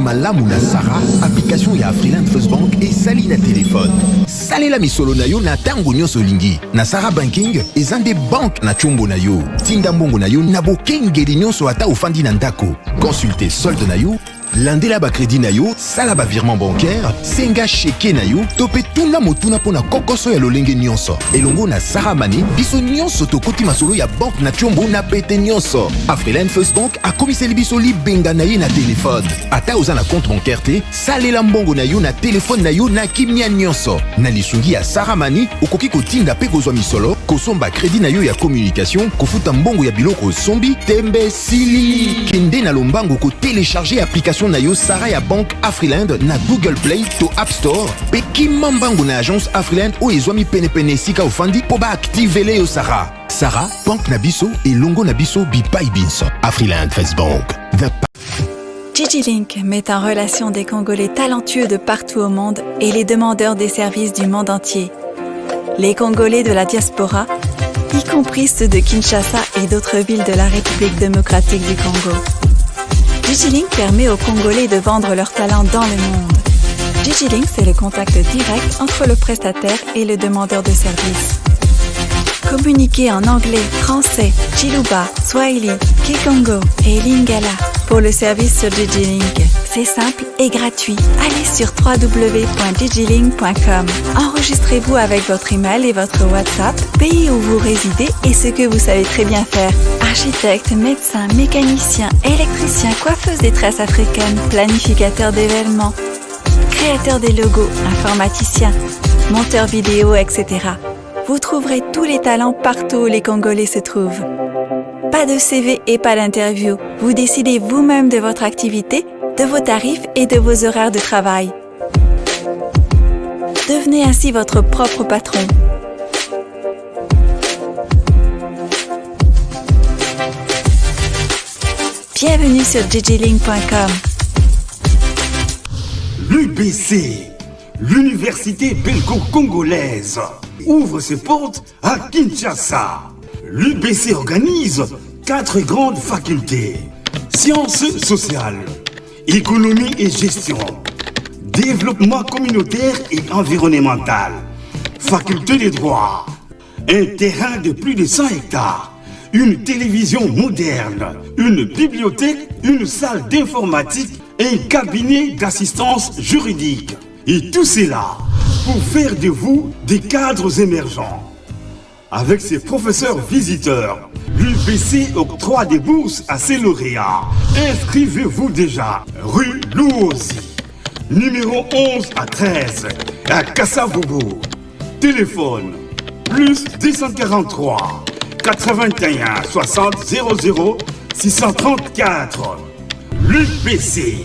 malamu na Sarah, application ya Afriland First Bank et sali na téléphone. Salela misolo na yo na tango nyonso lingi. Na Sarah Banking, ezande bank na chombo na yo. Tinda mbongo na yo na bokengeli nyonso ata ofandi na ndako. Consultez solde na yo, landela ba crédit na yo, sala ba virement bancaire, senga cheke na yo, tope tuna motuna pona kokoso ya lolenge nyonso. Elongo na Sarah Money, biso nyonso tokoti masolo ya bank na chombo na pete nyonso. Afriland First Bank a komiseli biso libenga na ye na téléphone. Ata oza na compte bancaire te, salela mbongo na yo na téléphone na yo na kimia nyonso. Na lisungi ya Sarah Money, okoki kotinda pe kozwa misolo, kosomba crédit na yo ya communication, kofuta mbongo ya biloko sombi, tembe sili. Kende na lombango ko télécharger application na yo Sarah ya Bank Afriland na Google Play to App Store. Pe kimambango na agence Afriland o ezwami pene sika ofandi po ba activele yo Sarah. Sarah, Bank na biso et longo na biso bipai binso. Afriland First Bank. DigiLink met en relation des Congolais talentueux de partout au monde et les demandeurs des services du monde entier. Les Congolais de la diaspora, y compris ceux de Kinshasa et d'autres villes de la République démocratique du Congo. DigiLink permet aux Congolais de vendre leurs talents dans le monde. DigiLink, c'est le contact direct entre le prestataire et le demandeur de service. Communiquez en anglais, français, Chiluba, Swahili, Kikongo et Lingala pour le service sur DigiLink. C'est simple et gratuit. Allez sur www.digilink.com. Enregistrez-vous avec votre email et votre WhatsApp, pays où vous résidez et ce que vous savez très bien faire. Architecte, médecin, mécanicien, électricien, coiffeuse des tresses africaines, planificateur d'événements, créateur des logos, informaticien, monteur vidéo, etc. Vous trouverez tous les talents partout où les Congolais se trouvent. Pas de CV et pas d'interview. Vous décidez vous-même de votre activité, de vos tarifs et de vos horaires de travail. Devenez ainsi votre propre patron. Bienvenue sur digilink.com. L'UBC, l'Université belgo-congolaise, ouvre ses portes à Kinshasa. L'UBC organise 4 grandes facultés: sciences sociales, économie et gestion, développement communautaire et environnemental, faculté des droits, un terrain de plus de 100 hectares, une télévision moderne, une bibliothèque, une salle d'informatique et un cabinet d'assistance juridique. Et tout cela pour faire de vous des cadres émergents. Avec ses professeurs visiteurs, l'UBC octroie des bourses à ses lauréats. Inscrivez-vous déjà, rue Louosi, numéro 11 à 13, à Kassavogo. Téléphone, plus 243 81 60 00 634. L'UBC,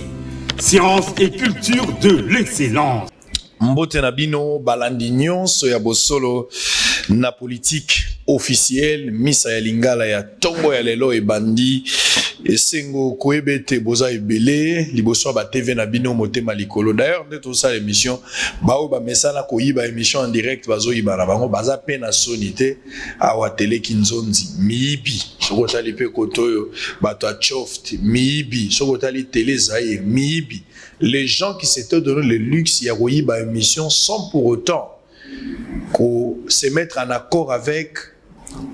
sciences et culture de l'excellence. Mbote na bino balandi nyonso ya bosolo na politique officielle misa ya lingala ya tongo ya lelo ebandi esengo koebete boza ebele liboso ba TV na bino motema likolo. D'ailleurs nde to sa émission bao ba mesala koyiba émission en direct bazo yiba na bango baza pe na sonité awa tele kinzonzi mibi soko tali pe kotoyo bato a choft mibi soko tali tele zaire mibi. Les gens qui s'étaient donné le luxe ya koyiba émission sans pour autant se mettre en accord avec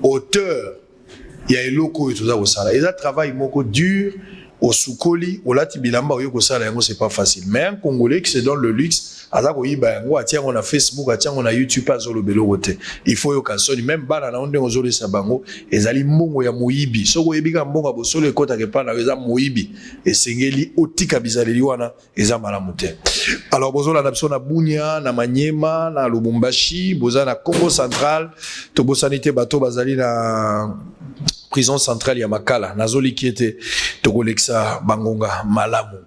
auteur. Il y a eloko etoza kosala. Ils a travail moko dur au soukoli, au lati bilamba oyo kosala yango c'est pas facile. Mais un Congolais qui se donne le luxe, aza koyiba yango atia on a Facebook, atia on a YouTube azolo belo wote. Il faut yo kasoni même bana na onde ozolo sa bango ezali mbongo ya moyibi. Soko yebika mbongo bosolo ekota ke pa na eza moyibi. Esengeli otika bizaleli wana eza malamu te. Alors bozola na biso na Bunia, na Manyema, na Lubumbashi, boza na Congo central, to bosanité bato bazali na prison centrale ya Makala, nazoli kiete tokoleksa bangonga malamu.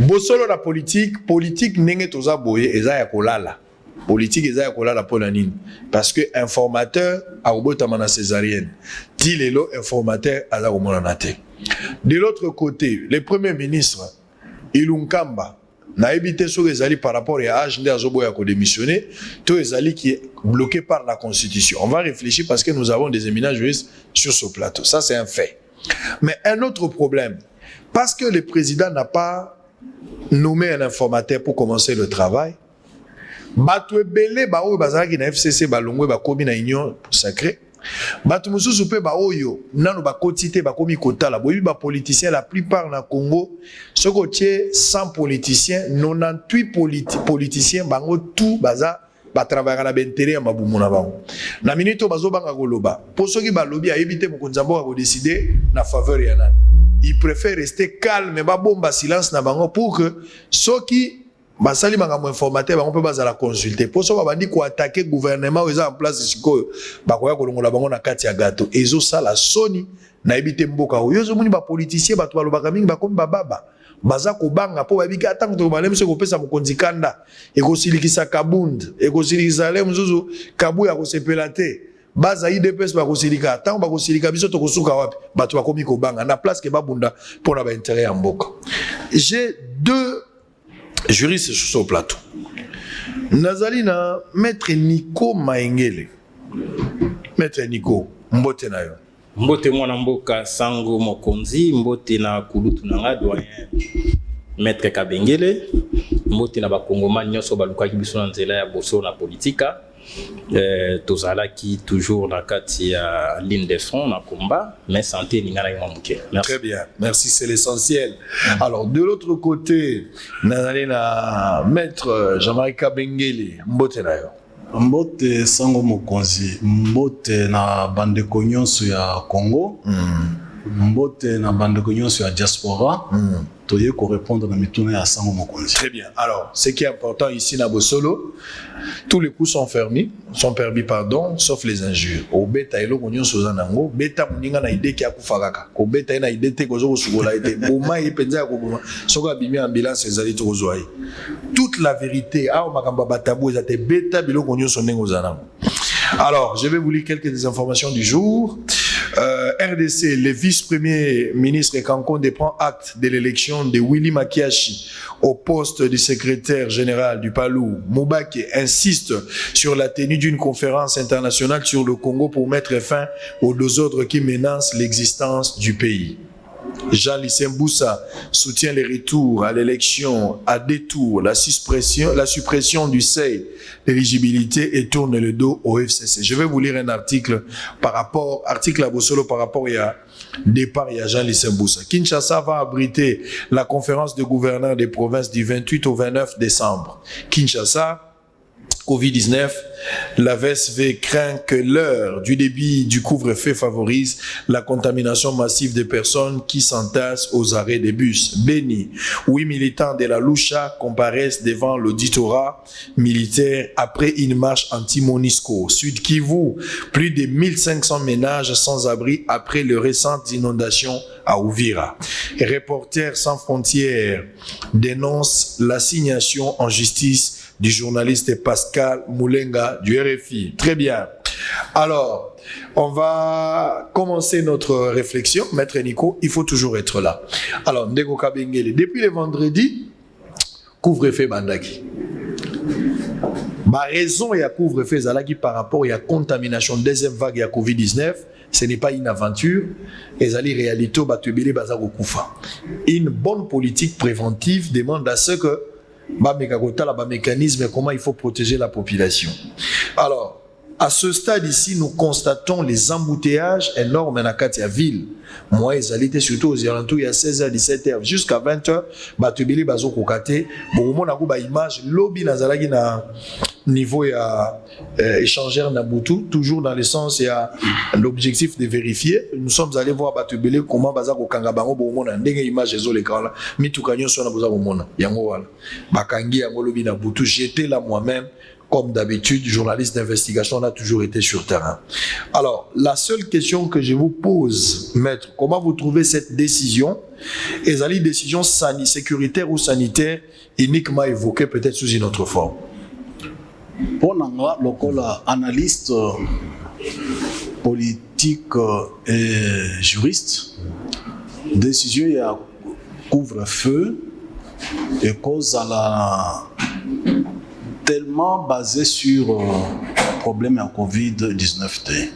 Bosolo la politique ndenge toza boye eza ya kolala. Politique eza ya kolala pona nini? Parce que informateur a obotama na césarienne. Ti lelo informateur aza komona na te. De l'autre côté, le premier ministre Ilunkamba na évité sur les alliés par rapport à âge de Azoboya ko démissionner, tous les alliés qui est bloqué par la Constitution. On va réfléchir parce que nous avons des éminents juristes sur ce plateau. Ça, c'est un fait. Mais un autre problème, parce que le président n'a pas nommer un informateur pour commencer le travail. Bato ebele ba oyo bazalaki na FCC balongwe bakomi na union sacrée. Bato mususu pe ba oyo nanu bakoti te bakomi kotala. Boyebi ba politiciens la plupart na Congo soko tie 100 politiciens 98 politiciens bango tout baza ba travailler na bentere ya mabumu na bango. Na minute bazo banga koloba. Pour ceux qui ba lobby a éviter mokonza mboka ko décider na faveur ya nani. Il préfère rester calme ba bomba silence na bango pour que ceux qui basali makambo informateur bango pe bazala consulter pour ça bandi ko attaquer gouvernement ou en place sikoyo bakoya kolongola bango na kati ya gato ezo sala soni na ebite mboka oyo zo muni ba politicien bato balobaka mingi bakomi baba baza ko banga po babika tango to balem se ko pesa mokonzi kanda ekosilikisa kabund ekosilikisa le mzuzu kabu ya kosepela te baza IDPS bakosilika tango bakosilika biso to kosuka wapi bato bakomi ko banga na place ke babunda pour na ba intérêt ya mboka. J'ai deux juristes sur ce plateau. Nazali na maître Nico Maengele. Maître Nico, mbote na yo. Mbote mwana mboka sango mokonzi, mbote na kulutu nanga doyen maître Kabengele, mbote na bakongomani nyonso balukaki biso na nzela ya boso na politika. Tozalaki toujours na kati ya ligne de front na combat, mais santé lingana yamouké. Très bien, merci, c'est l'essentiel. Alors de l'autre côté, nazali na maître Jean-Marie Kabengele, mbote na yo. Mbote sango mokonzi, mbote na bandeko nyonso ya Congo, mbote na bandeko nyonso ya diaspora. Toye ko répondre na mituna ya sango mokonzi. Très bien. Alors, ce qui est important ici na Bosolo, tous les coups sont permis, sauf les injures. Au beta elo konyo sozanango, beta muninga na ide ki akufakaka. Ko beta na ide te kozo sukola ite. Boma ipenza ko boma. Soko abimi ambulance ezali to kozwai. Toute la vérité, a makamba batabu ezate beta bilo konyo sonengo zanango. Alors, je vais vous lire quelques des informations du jour. RDC, le vice-premier ministre Kankonde prend acte de l'élection de Willy Makiashi au poste du secrétaire général du Palou. Moubake insiste sur la tenue d'une conférence internationale sur le Congo pour mettre fin aux désordres qui menacent l'existence du pays. Jean Lissemboussa soutient les retours à l'élection à détour, la suppression du seuil d'éligibilité et tourne le dos au FCC. Je vais vous lire un article à Bosolo par rapport à départ à Jean Lissemboussa. Kinshasa va abriter la conférence de gouverneurs des provinces du 28 au 29 décembre. Kinshasa, Covid-19, la VSV craint que l'heure du débit du couvre-feu favorise la contamination massive des personnes qui s'entassent aux arrêts des bus. Béni, 8 militants de la Lucha comparaissent devant l'auditorat militaire après une marche anti-Monisco. Sud Kivu, plus de 1500 ménages sans abri après les récentes inondations à Uvira. Reporters sans frontières dénonce l'assignation en justice du journaliste Pascal Moulenga du RFI. Très bien. Alors, on va commencer notre réflexion. Maître Nico, il faut toujours être là. Alors, Ndeko Kabengele, depuis le vendredi, couvre-feu bandaki. Ma raison et à couvre-feu zalaki par rapport à la contamination deuxième vague à Covid-19, ce n'est pas une aventure. Ezali réalité batubele bazako kufa. Une bonne politique préventive demande à ce que la mécanisme comment il faut protéger la population. Alors, à ce stade ici, nous constatons les embouteillages énormes dans la ville. Moi, ils allaient surtout aux alentours, il y a 16h, 17h, jusqu'à 20h, batubili bazo kokate. Bon, on a une image, lobby nazalagi na niveau ya échangeur na Boutou, toujours dans le sens, il y a l'objectif de vérifier. Nous sommes allés voir batubili comment bazako kangabango, bon, on a une image de l'écran, mais tout canyon soit na bazako mona, yango wala. Bakangi yango lobby na Boutou, j'étais là moi-même. Comme d'habitude, journaliste d'investigation, on a toujours été sur terrain. Alors, la seule question que je vous pose, maître, comment vous trouvez cette décision? Est-ce une décision sécuritaire ou sanitaire uniquement évoquée peut-être sous une autre forme? Pour Nanga, le analyste politique et juriste, décision il y a couvre-feu et cause à la tellement basé sur le problème en Covid-19.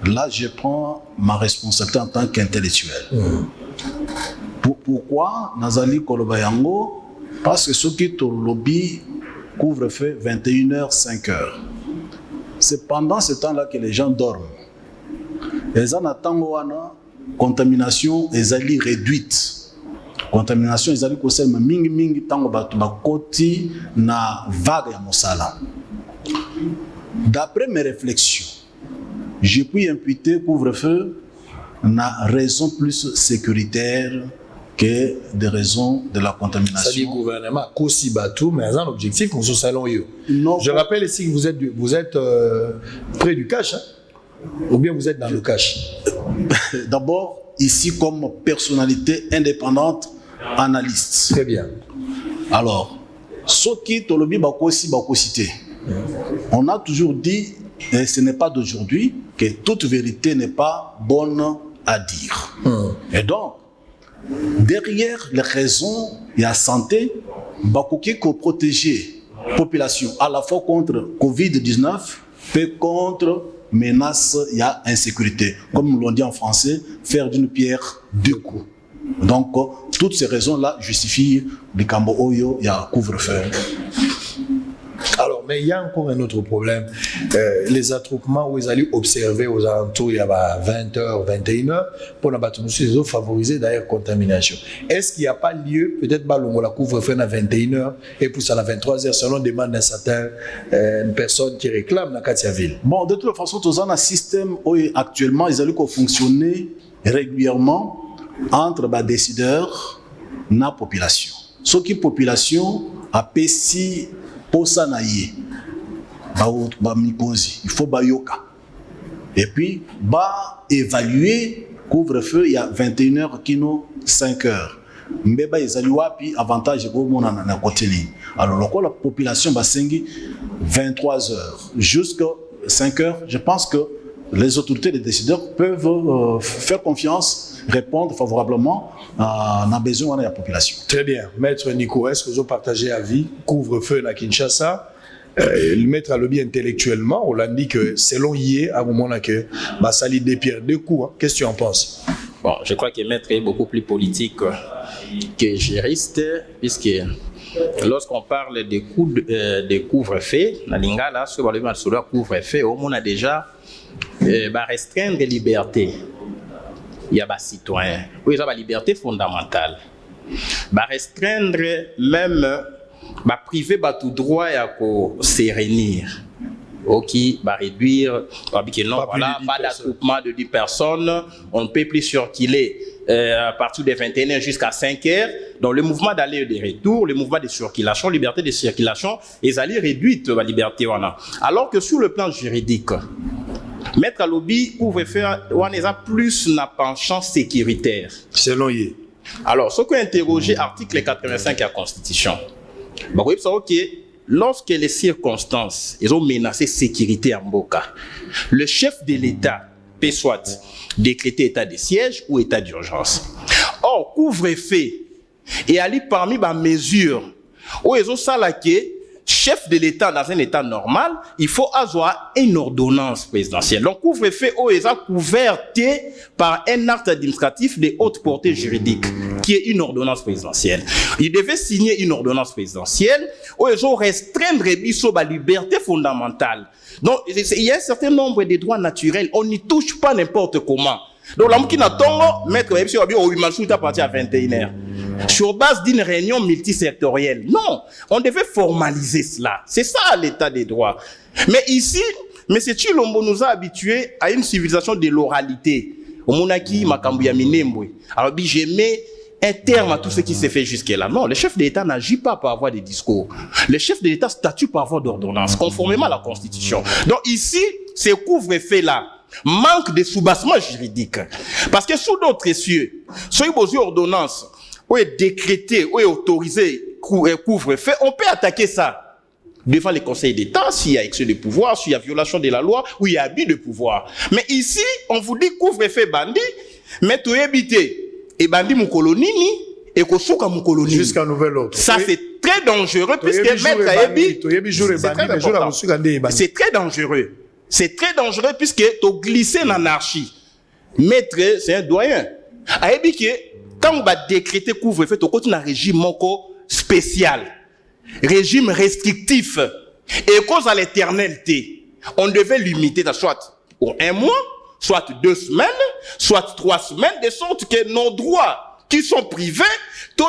Là, je prends ma responsabilité en tant qu'intellectuel. Pourquoi Nazali Koloba yango? Parce que ceux qui ont lobby couvre-feu 21h, 5h. C'est pendant ce temps-là que les gens dorment. Les en attendant contamination est réduite. Contamination est réduite mingi tango batu bakoti na vague ya mosala. D'après mes réflexions, j'ai pu imputer couvre-feu na raison plus sécuritaire que des raisons de la contamination. Ça dit gouvernement aussi bateau, mais un objectif qu'on se salon yo. Je rappelle ici que vous êtes près du cash, hein? Ou bien vous êtes dans le cash. D'abord, ici comme personnalité indépendante, analyste. Très bien. Alors, ce qui tolobi bakosi bakosité. On a toujours dit, et ce n'est pas d'aujourd'hui, que toute vérité n'est pas bonne à dire. Et donc, derrière les raisons et la santé, bakoki ko protéger la population à la fois contre Covid-19 et contre menace et insécurité. Comme l'on dit en français, faire d'une pierre deux coups. Donc, toutes ces raisons-là justifient le Cambo Oyo, il y a couvre-feu. Alors, mais il y a encore un autre problème. Les attroupements où ils allaient observer aux alentours, il y a 20h, 21h, pour nous favoriser d'ailleurs contamination. Est-ce qu'il n'y a pas lieu, peut-être la couvre-feu à 21h et pour ça à 23h, selon demande d'un certain personne qui réclame dans la ville? Bon, de toute façon, tout ça, un système où actuellement, ils allaient fonctionner régulièrement entre les décideurs et la population. Ce qui est population a péci pour ça naïe. Il faut bayoka. Et puis, évaluer couvre-feu il y a 21h kino 5h. Mbeba ezaliwa puis avantage ko mona na côté. Alors la population va 23h jusqu'à 5h, je pense que les autorités, les décideurs peuvent faire confiance, répondre favorablement à nos besoins de la population. Très bien. Maître Nico, est-ce que vous partagez avis couvre-feu à Kinshasa? Le maître a le bien intellectuellement, on l'a dit que selon hier, à un moment que Bassali des pierres deux coups. Hein. Qu'est-ce que tu en penses? Bon, je crois que maître est beaucoup plus politique que juriste, puisque lorsqu'on parle de couvre-feu, na lingala sur le couvre-feu, on a déjà restreindre les libertés. Il y a des citoyens. Oui, il y a la liberté fondamentale. Restreindre même, priver tout droit à se réunir. Ok, réduire, non, voilà, pas d'attroupement de 10 personnes, on ne peut plus circuler à partir de 21h jusqu'à 5h. Donc le mouvement d'aller et de retour, le mouvement de circulation, liberté de circulation, ils allaient réduire la liberté. Alors que sur le plan juridique, Maître Alobi couvre-feu, on a plus un penchant sécuritaire. Selon lui. Alors, ce qu'on a interrogé, article 85 de la Constitution, vous savez que lorsque les circonstances ils ont menacé la sécurité en Boka, le chef de l'État peut soit décréter état de siège ou état d'urgence. Or, couvre-feu et aller parmi les mesures où ils ont ça là que chef de l'État dans un État normal, il faut avoir une ordonnance présidentielle. Donc, couvre-feu est couvert par un acte administratif de haute portée juridique, qui est une ordonnance présidentielle. Il devait signer une ordonnance présidentielle où ils ont restreindre la liberté fondamentale. Donc, il y a un certain nombre de droits naturels. On n'y touche pas n'importe comment. Donc, l'homme qui n'a pas mettre à partir à 21h. Sur base d'une réunion multisectorielle. Non, on devait formaliser cela. C'est ça l'état des droits. Mais ici, M. Chilombo nous a habitués à une civilisation de l'oralité. Au Monaki, Makambuya Minembwe. Alors, je mets un terme à tout ce qui s'est fait jusque-là. Non, le chef de l'État n'agit pas par voie de discours. Le chef de l'État statue par voie d'ordonnance, conformément à la Constitution. Donc ici, ce couvre-feu-là manque de soubassement juridique. Parce que sous d'autres cieux, sur une ordonnance, ou est décrété, ou est autorisé couvre-feu, on peut attaquer ça devant les conseils d'État s'il y a excès de pouvoir, s'il y a violation de la loi, ou il y a abus de pouvoir. Mais ici, on vous dit couvre-feu bandit, mais tu es habité, et bandit mon colonini, et kosuka mon colonini. Jusqu'à nouvel ordre. Ça, c'est très dangereux, puisque maître Aebi, c'est très dangereux. C'est très dangereux, puisque tu glisses en anarchie. Maître, c'est un doyen. Aebi qui quand on va décréter couvre-feu, on continue un régime spécial, régime restrictif. Et cause à l'éternité, on devait limiter soit pour 1 mois, soit 2 semaines, soit 3 semaines, de sorte que nos droits qui sont privés, sont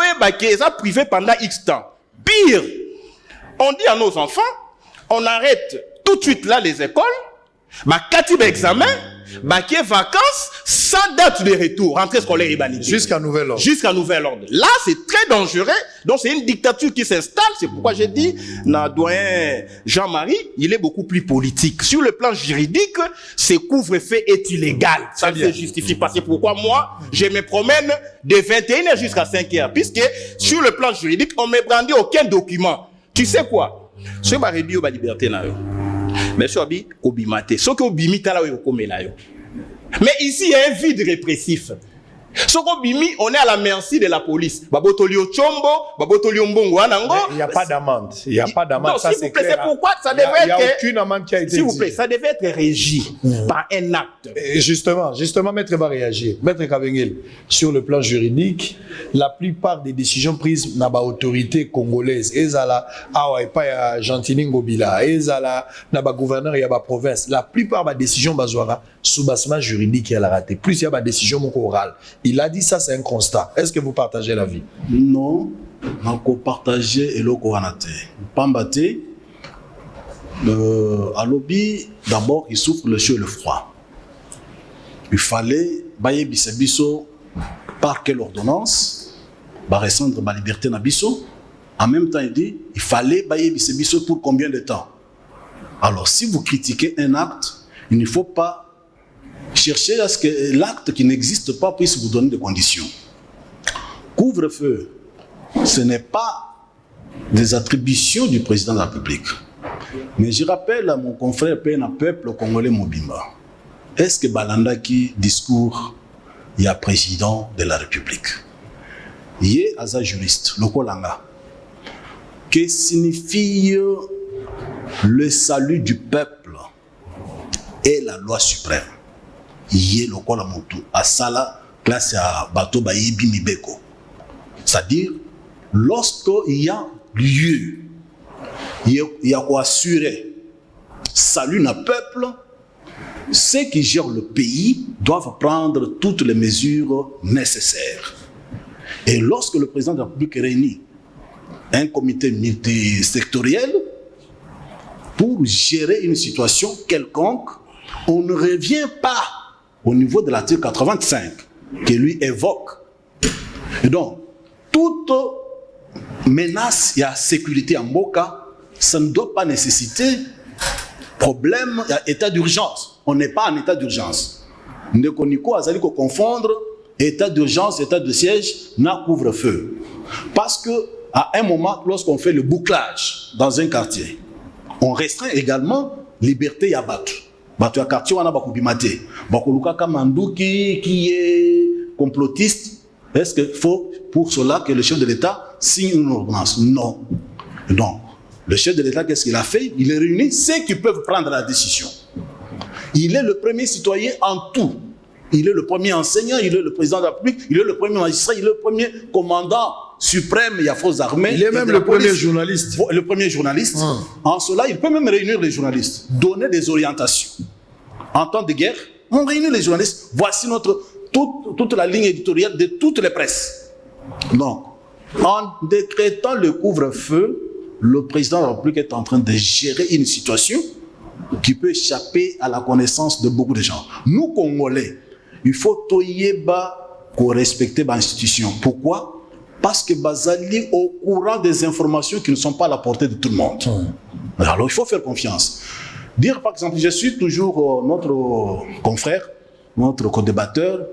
privés pendant X temps. Pire, on dit à nos enfants, on arrête tout de suite là les écoles, examen, vacances, sans date de retour, rentrée scolaire et jusqu'à nouvel ordre. Jusqu'à nouvel ordre. Là, c'est très dangereux. Donc, c'est une dictature qui s'installe. C'est pourquoi j'ai dit, notre doyen Jean-Marie, il est beaucoup plus politique. Sur le plan juridique, ce couvre-feu est illégal. Ça ne se justifie pas. C'est pourquoi moi, je me promène de 21h jusqu'à 5h. Puisque, sur le plan juridique, on ne me brandit aucun document. Tu sais quoi? Ce qui va réduire la liberté, mais ce qui va obimate. Ce qui va obimiter, mais ici, il y a un vide répressif. On est à la merci de la police. Il n'y a pas d'amende. Il n'y a pas d'amende. Ça, c'est clair. C'est pourquoi ça devait être. Il n'y a aucune amende qui a été. S'il vous plaît, ça devait être régi par un acte. Et justement, Maître va réagir. Maître Kabengel, sur le plan juridique, la plupart des décisions prises par l'autorité congolaise, ezala pas Gentini Ngobila, ezala na ba gouverneur ya ba province, la plupart des décisions bazwara sous basement juridique elle a raté. Plus il y a des décisions orales. Il a dit ça, c'est un constat. Est-ce que vous partagez l'avis? Non, je partage et le Kohanate. Pambate, à lobby, d'abord, il souffre le chaud et le froid. Il fallait, baye bisebiso, par quelle ordonnance, restreindre ma liberté na biso. En même temps, il dit, il fallait baye bisebiso pour combien de temps? Alors, si vous critiquez un acte, il ne faut pas chercher à ce que l'acte qui n'existe pas puisse vous donner des conditions. Couvre-feu, ce n'est pas des attributions du président de la République. Mais je rappelle à mon confrère peuple congolais Mobimba, est-ce que Balanda qui discours il y a président de la République? Il y a un juriste, le Kolanga, que signifie le salut du peuple et la loi suprême. Yé lokola motu asala classe à bateau bayibi mibeko. C'est-à-dire lorsqu'il y a lieu, il y a quoi assurer salut d'un peuple, ceux qui gèrent le pays doivent prendre toutes les mesures nécessaires. Et lorsque le président de la République réunit un comité multisectoriel pour gérer une situation quelconque, on ne revient pas au niveau de l'article 85 qui lui évoque. Et donc, toute menace et sécurité en Boka, ça ne doit pas nécessiter problème, il y a état d'urgence. On n'est pas en état d'urgence. Ne connaissons pas confondre état d'urgence, état de siège, n'a couvre-feu. Parce que à un moment, lorsqu'on fait le bouclage dans un quartier, on restreint également liberté à battre. Bato ya quartier wana bakubimate bakoluka kamanduki qui est complotiste. Est-ce qu'il faut pour cela que le chef de l'État signe une ordonnance? Non. Donc le chef de l'État, qu'est-ce qu'il a fait? Il est réuni ceux qui peuvent prendre la décision. Il est le premier citoyen en tout. Il est le premier enseignant, il est le président de la République, il est le premier magistrat, il est le premier commandant suprême, il y a forces armées. Il est même le premier journaliste. Le premier journaliste. En cela, il peut même réunir les journalistes, donner des orientations. En temps de guerre, on réunit les journalistes. Voici toute la ligne éditoriale de toutes les presses. Donc, en décrétant le couvre-feu, le président de la République est en train de gérer une situation qui peut échapper à la connaissance de beaucoup de gens. Nous, Congolais, il faut respecter l'institution. Pourquoi? Parce que Bazali au courant des informations qui ne sont pas à la portée de tout le monde. Alors il faut faire confiance. Dire par exemple, je suis toujours notre confrère, notre co-débatteur,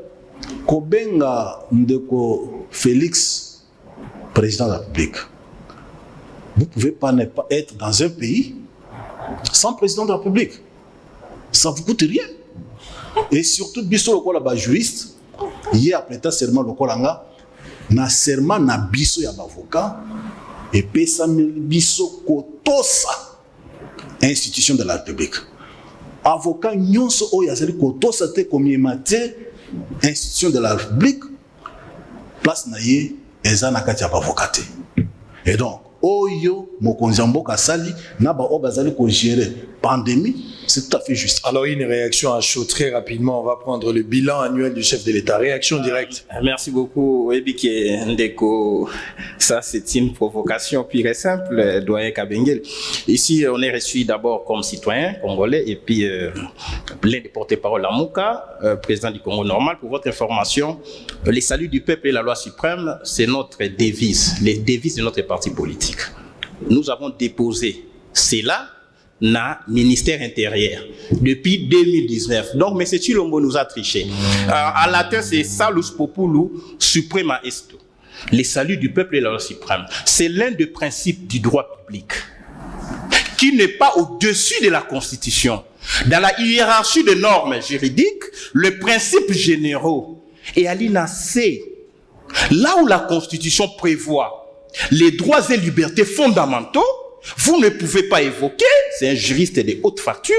Kobenga Ndeko Félix, président de la République. Vous ne pouvez pas ne pas être dans un pays sans président de la République. Ça ne vous coûte rien. Et surtout, biso lokola ba juriste, hier après ta serment lokolanga, na serment na biso ya avocat et pesa biso kotosa institution de la République. Avocat nyonso oyo azali kotosa te komiema te institution de la République place na ye eza na kati ya bavoka te. Et donc oyo mokonzi ya mboka asali na baoyo bazali kogérer pandémie, c'est tout à fait juste. Alors une réaction à chaud très rapidement. On va prendre le bilan annuel du chef de l'État. Réaction directe. Merci beaucoup, Ebike Ndeko. Ça, c'est une provocation pure et simple, doyen Kabengele. Ici, on est reçu d'abord comme citoyen congolais et puis l'un des porte-parole à Mouka, président du Congo normal. Pour votre information, les saluts du peuple et la loi suprême, c'est notre devise, les devises de notre parti politique. Nous avons déposé cela na ministère intérieur depuis 2019. Donc, M. Chilombo nous a triché. En latin, c'est Salus Populi Suprema Est. Les saluts du peuple et la loi suprême. C'est l'un des principes du droit public qui n'est pas au-dessus de la Constitution. Dans la hiérarchie des normes juridiques, le principe généraux est à l'INAC. Là où la Constitution prévoit les droits et libertés fondamentaux, vous ne pouvez pas évoquer, c'est un juriste de haute facture,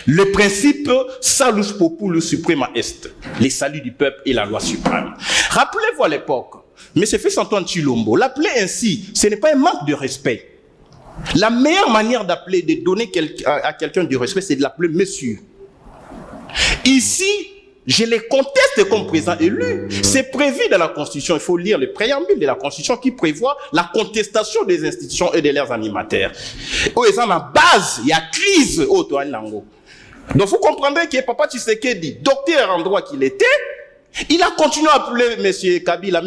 le principe Salus Populi Suprema Est, les saluts du peuple et la loi suprême. Rappelez-vous à l'époque, M. Fils-Antoine Chilombo l'appelait ainsi, ce n'est pas un manque de respect. La meilleure manière d'appeler, de donner à quelqu'un du respect, c'est de l'appeler monsieur. Ici, je les conteste comme président élu. C'est prévu dans la Constitution. Il faut lire le préambule de la Constitution qui prévoit la contestation des institutions et de leurs animateurs. Où ils ont la base, il y a crise au Lango. Donc vous comprendrez que Papa Tshisekedi, docteur en droit qu'il était, il a continué à appeler M. Kabila,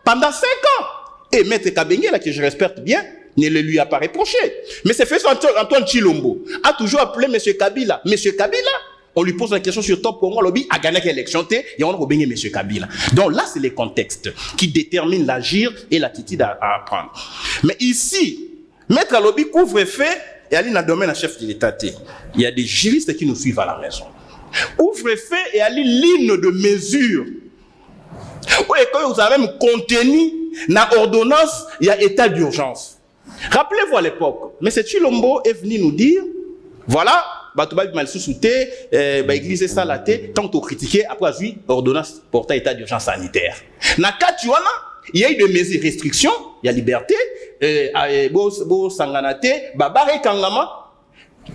pendant 5 ans. Et Maître Kabengele, que je respecte bien, ne le lui a pas reproché. Mais c'est fait Antoine Chilombo a toujours appelé M. Kabila, on lui pose la question sur Top Congo, lobby a gagné l'élection, et on a obéi M. Kabila. Donc là, c'est les contextes qui déterminent l'agir et l'attitude à prendre. Mais ici, Maître Lobby couvre-fait et aller dans le domaine à chef de l'État. Il y a des juristes qui nous suivent à la maison. Ouvre-fait et aller ligne de mesure. Oui, quand vous avez même contenu dans l'ordonnance, il y a état d'urgence. Rappelez-vous à l'époque, M. Chilombo est venu nous dire, voilà, Batouba mal sous-souté, église salaté, tant qu'on critiquait, après lui, ordonnance portant état d'urgence sanitaire. Dans le cas de il y a eu des mesures de restriction, il y a liberté, sanganate, babare kangama.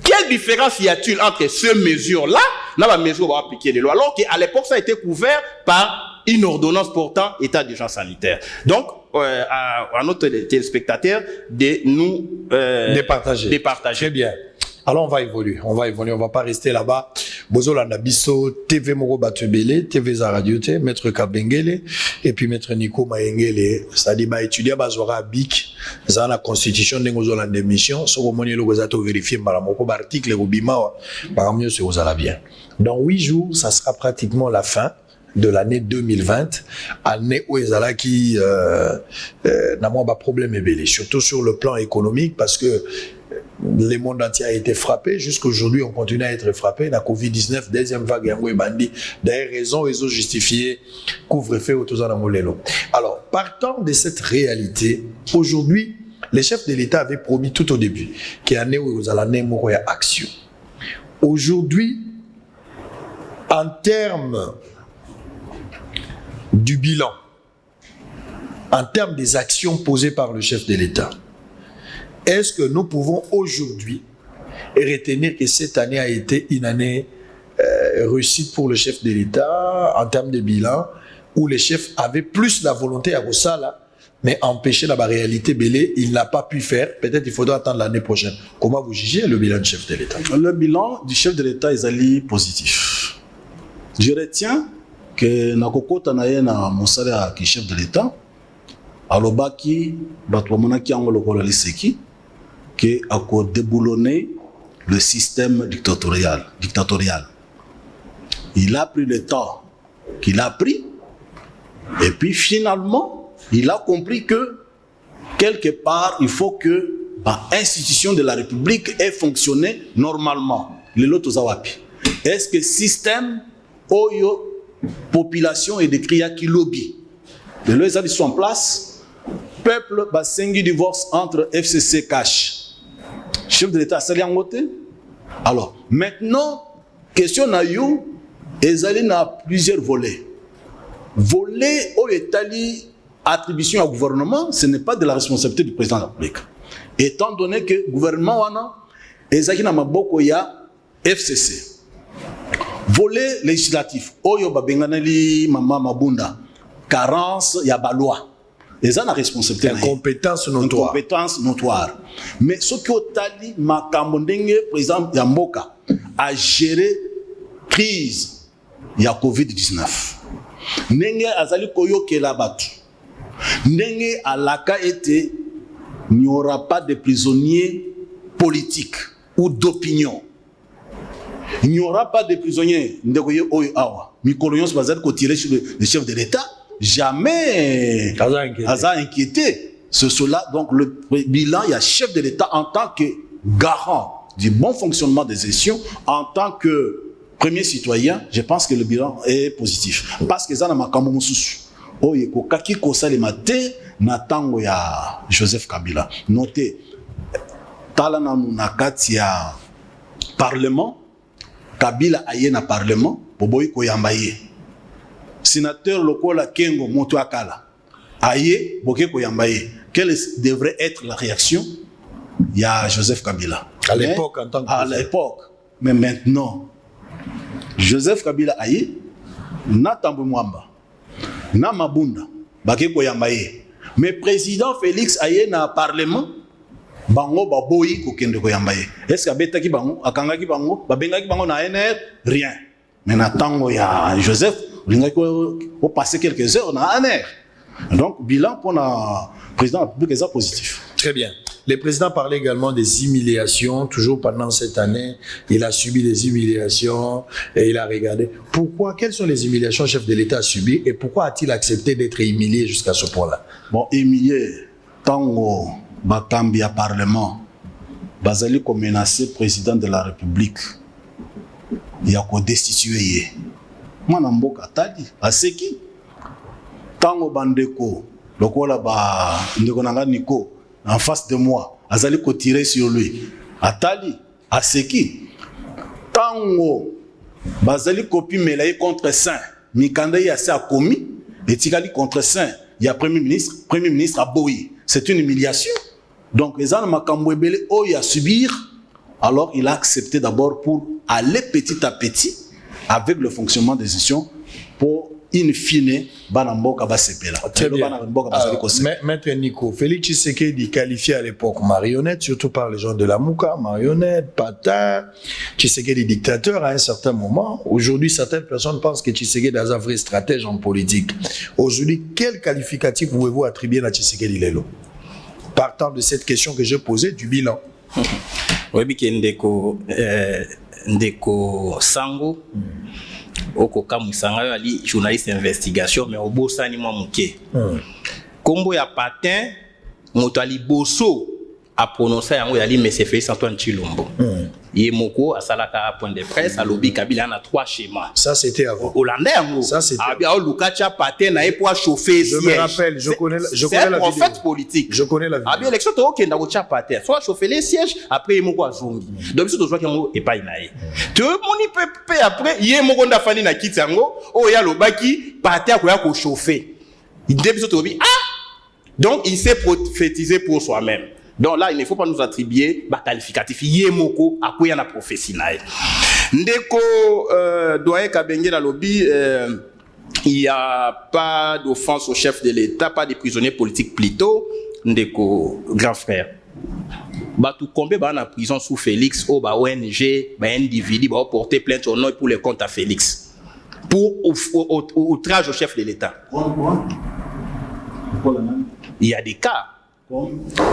Quelle différence y a-t-il entre ces mesures-là, dans la mesure où on va appliquer les lois, alors qu'à l'époque, ça a été couvert par une ordonnance portant état d'urgence sanitaire. Donc, à notre téléspectateur, de nous départager. Très bien. Alors on va évoluer, on va pas rester là-bas. Bozolanda Bisso, TV Moro Batubele, TV Radio T, Maître Kabengele, et puis Maître Nico Maengele, c'est-à-dire étudier Bazora Bik, dans la constitution de Ngozolanda émission, sur le monnaie logozato vérifié par la moko article Rubima, par mieux c'est aux bien. Dans 8 jours, ça sera pratiquement la fin de l'année 2020, année où Ezala qui n'a pas problème ébélé, surtout sur le plan économique, parce que le monde entier a été frappé. Jusqu'aujourd'hui, on continue à être frappé. La Covid-19, deuxième vague, yango et bandi. D'ailleurs, raison, ils ont justifié couvre-feu autour de la molelo. Alors, partant de cette réalité, aujourd'hui, les chefs de l'État avaient promis tout au début qu'il y a année où vous allez avoir action. Aujourd'hui, en termes du bilan, en termes des actions posées par le chef de l'État, est-ce que nous pouvons aujourd'hui retenir que cette année a été une année réussite pour le chef de l'État en termes de bilan, où le chef avait plus la volonté à Rossala, mais empêcher la réalité belée, il n'a pas pu faire. Peut-être il faudra attendre l'année prochaine. Comment vous jugez le bilan du chef de l'État? Le bilan du chef de l'État est allé positif. Je retiens que Nakokota na Moussala qui est chef de l'État, alobaki batwamona ki ango lokola liseki que a déboulonné le système dictatorial. Il a pris le temps qu'il a pris et puis finalement, il a compris que quelque part, il faut que l'institution de la République ait fonctionné normalement. Est-ce que le système, oyo, population et des cria qui lobby, de l'eux ils sont en place, peuple, sengi divorce entre FCC cash. Chef de l'État, c'est en côté. Alors, maintenant, question na you, ils allaient dans plusieurs volets. Voler au Étali attribution au gouvernement, ce n'est pas de la responsabilité du président de la République. Étant donné que le gouvernement wana ezaki na maboko ya FCC. Volet législatif, oyo babenganeli mama mabunda, carence ya baloi. Eza na responsabilité. Incompétence notoire. Incompétence notoire. Mais ce que Otali makambo ndenge président ya mboka a géré crise ya COVID-19. Ndenge azali koyokela batu. Ndenge alaka ete il n'y aura pas de prisonniers politiques ou d'opinion. Il n'y aura pas de prisonniers. Mikoloyon se basait pour tirer sur le chef de l'État. Jamais Aza inquiété. C'est cela. Donc le bilan, il y a chef de l'État en tant que garant du bon fonctionnement des élections, en tant que premier citoyen, je pense que le bilan est positif. Parce que ça n'a pas oye kokaki kosalema te na tango ya Joseph Kabila. Notez tala na kati ya parlement Kabila aye na parlement boboyi koyamba ye. Sénateur lokola Kengo moto akala aye boke koyamba ye. Quelle devrait être la réaction ya Joseph Kabila à l'époque en tant que à l'époque. Mais maintenant Joseph Kabila aye na Tambo Mwamba na mabunda bake koyamba ye. Mais président Félix aye na parlement bango baboyi kokende koyamba ye. Est-ce que betaki bango akangaki bango babengaki bango na NR rien. Mais na tango ya Joseph lingaki ko passer quelques heures na NR. Donc bilan pour la président de la République est positif. Très bien. Le président parlait également des humiliations. Toujours pendant cette année, il a subi des humiliations et il a regardé. Pourquoi? Quelles sont les humiliations que le chef de l'État a subies et pourquoi a-t-il accepté d'être humilié jusqu'à ce point-là? Bon, humilié, tango bakambi à parlement, bazali ko menacer président de la République. Il y a ko destituer. Mwana mboka tali, aseki. Tango bandeko, lokola ba ndeko nanga Nico en face de moi, azali ko tirer sur lui. Atali, aseki. Tango bazali kopi melaye contre saint, mikanda ya sa komi, etikali contre saint, il y a premier ministre a boyi. C'est une humiliation. Donc les gens makambo ebele o ya subir, alors il a accepté d'abord pour aller petit à petit avec le fonctionnement des institutions pour in fine banamboka basepela. Très bien. Maître Nico, Félix Tshisekedi qualifié à l'époque marionnette, surtout par les gens de la Mouka, marionnette, patin, Tshisekedi dictateur à un certain moment. Aujourd'hui, certaines personnes pensent que Tshisekedi est un vrai stratège en politique. Aujourd'hui, quel qualificatif pouvez-vous attribuer à Tshisekedi Lelo? Partant de cette question que j'ai posée du bilan. Oui, Ndeko Sango. Okoka Musanga ali journaliste d'investigation mais obosani mwa muke. Kombo ya patin moto ali boso a prononcé yango yali monsieur Félix Antoine Tshilombo. Yemoko asalaka point de presse à lobby Kabila na 3 schémas. Ça c'était avant. Hollandais yango. Ça c'était. Abia Lukacha patin na e pour chauffer siège. Je me rappelle, je connais la vidéo. C'est un prophète politique. Je connais la vidéo. Abia élection to okenda ko cha patin. Soit chauffer les sièges après yemoko azongi. Donc biso to zwa yango e pa inaye. Te moni pe après yemoko ndafani na kiti yango o ya lobaki patin ko ya ko chauffer. Ide biso to bi donc il s'est prophétisé pour soi-même. Donc là, il ne faut pas nous attribuer le qualificatif. Yemoko, à quoi il y a la prophétie. Ndeko, doyen Kabenge la lobby, il n'y a pas d'offense au chef de l'État, pas de prisonniers politiques plutôt. Ndeko, grand frère. Tout combien dans la prison sous Félix, au ONG, individu, porter plainte au nom pour les comptes à Félix. Pour outrage au chef de l'État. Il y a des cas.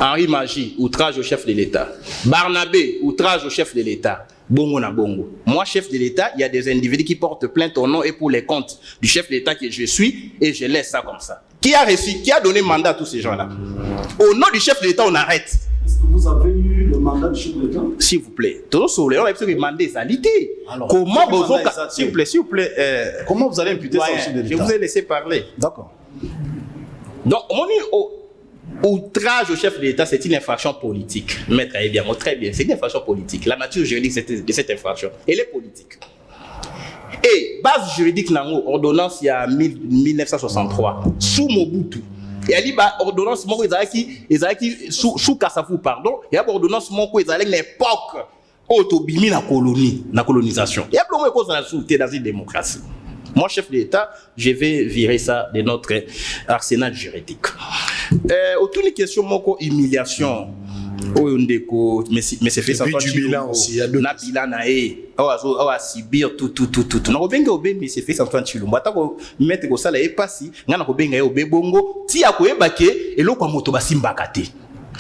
Henri Magie, outrage au chef de l'État. Barnabé, outrage au chef de l'État. Bongo na bongo. Moi, chef de l'État, il y a des individus qui portent plainte au nom et pour les comptes du chef de l'État que je suis et je laisse ça comme ça. Qui a reçu, qui a donné mandat à tous ces gens-là? Au nom du chef de l'État, on arrête. Est-ce que vous avez eu le mandat du chef de l'État? S'il vous plaît. Toujours sur les on a demandé des alités. Comment vous s'il vous plaît, comment vous allez imputer ça au chef de l'État? Je vous ai laissé parler. D'accord. Donc, outrage au chef de l'État, c'est une infraction politique. Maître Aïbiango, très bien, c'est une infraction politique. La nature juridique de cette infraction, elle est politique. Et base juridique nango ordonnance il y a 1963 sous Mobutu. Et elle dit bah ordonnance moko ezalaki sous Kasavu pardon. Il y a ordonnance moko ezalaki l'époque autobimi na colonisation. Il y a plein de choses à la souté dans une démocratie. Moi, chef d'État, je vais virer ça de notre arsenal juridique. Autour des questions, moko humiliation. Mais c'est fait ça. Du bilan aussi. Il y a deux. Na bilan nae. Awa sibir tout. Na kobenga obe mais c'est fait ça Antoine Chilombo. Atako mettre ko sala e pasi. Ngana kobenga obe bongo. Ti akoyeba ke eloko moto basimbaka te.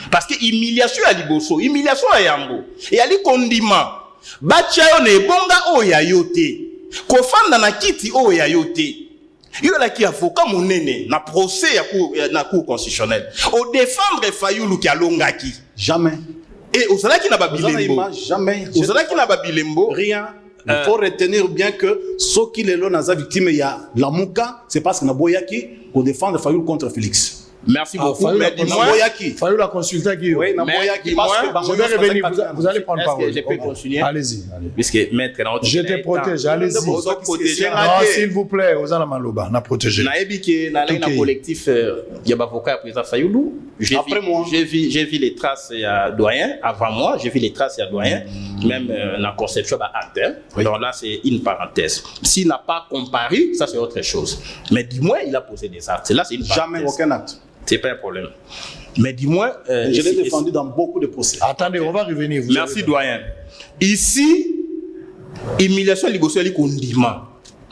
Parce que humiliation ya liboso, humiliation ya yango. Et ali kondima. Bacha yo ne bonga o ya yote. Kofanda na kiti o ya yote. Yo la ki avocat monene na procès na cour constitutionnelle. O défendre Fayulu ki alongaki. Jamais. Et osala ki na babilembo. Jamais. Osala ki na babilembo. Rien. Il faut retenir bien que ceux qui les l'ont naza victime il y a la Mouka, c'est parce que na boyaki pour défendre Fayulu contre Félix. Merci beaucoup. Mais dis-moi, Fayulu la consulter qui. Oui, na boyaki parce que je vais revenir, vous allez prendre parole. Je peux continuer. Allez-y. Puisque maître je te protège, allez-y. Non, s'il vous plaît, Ozana Maloba, na protéger. Na ebiki na la collectif il y a avocat président Fayulu. Après moi, j'ai vu les traces il y a doyen avant moi, j'ai vu les traces il y a doyen même la conception bah acte. Donc là c'est une parenthèse. S'il n'a pas comparé, ça c'est autre chose. Mais dis-moi, il a posé des actes. Là c'est une parenthèse. Jamais aucun acte. C'est pas un problème. Mais dis-moi... je l'ai défendu dans beaucoup de procès. Attendez, on va revenir. Merci, doyen. Ici, humiliation liboso ali kondima.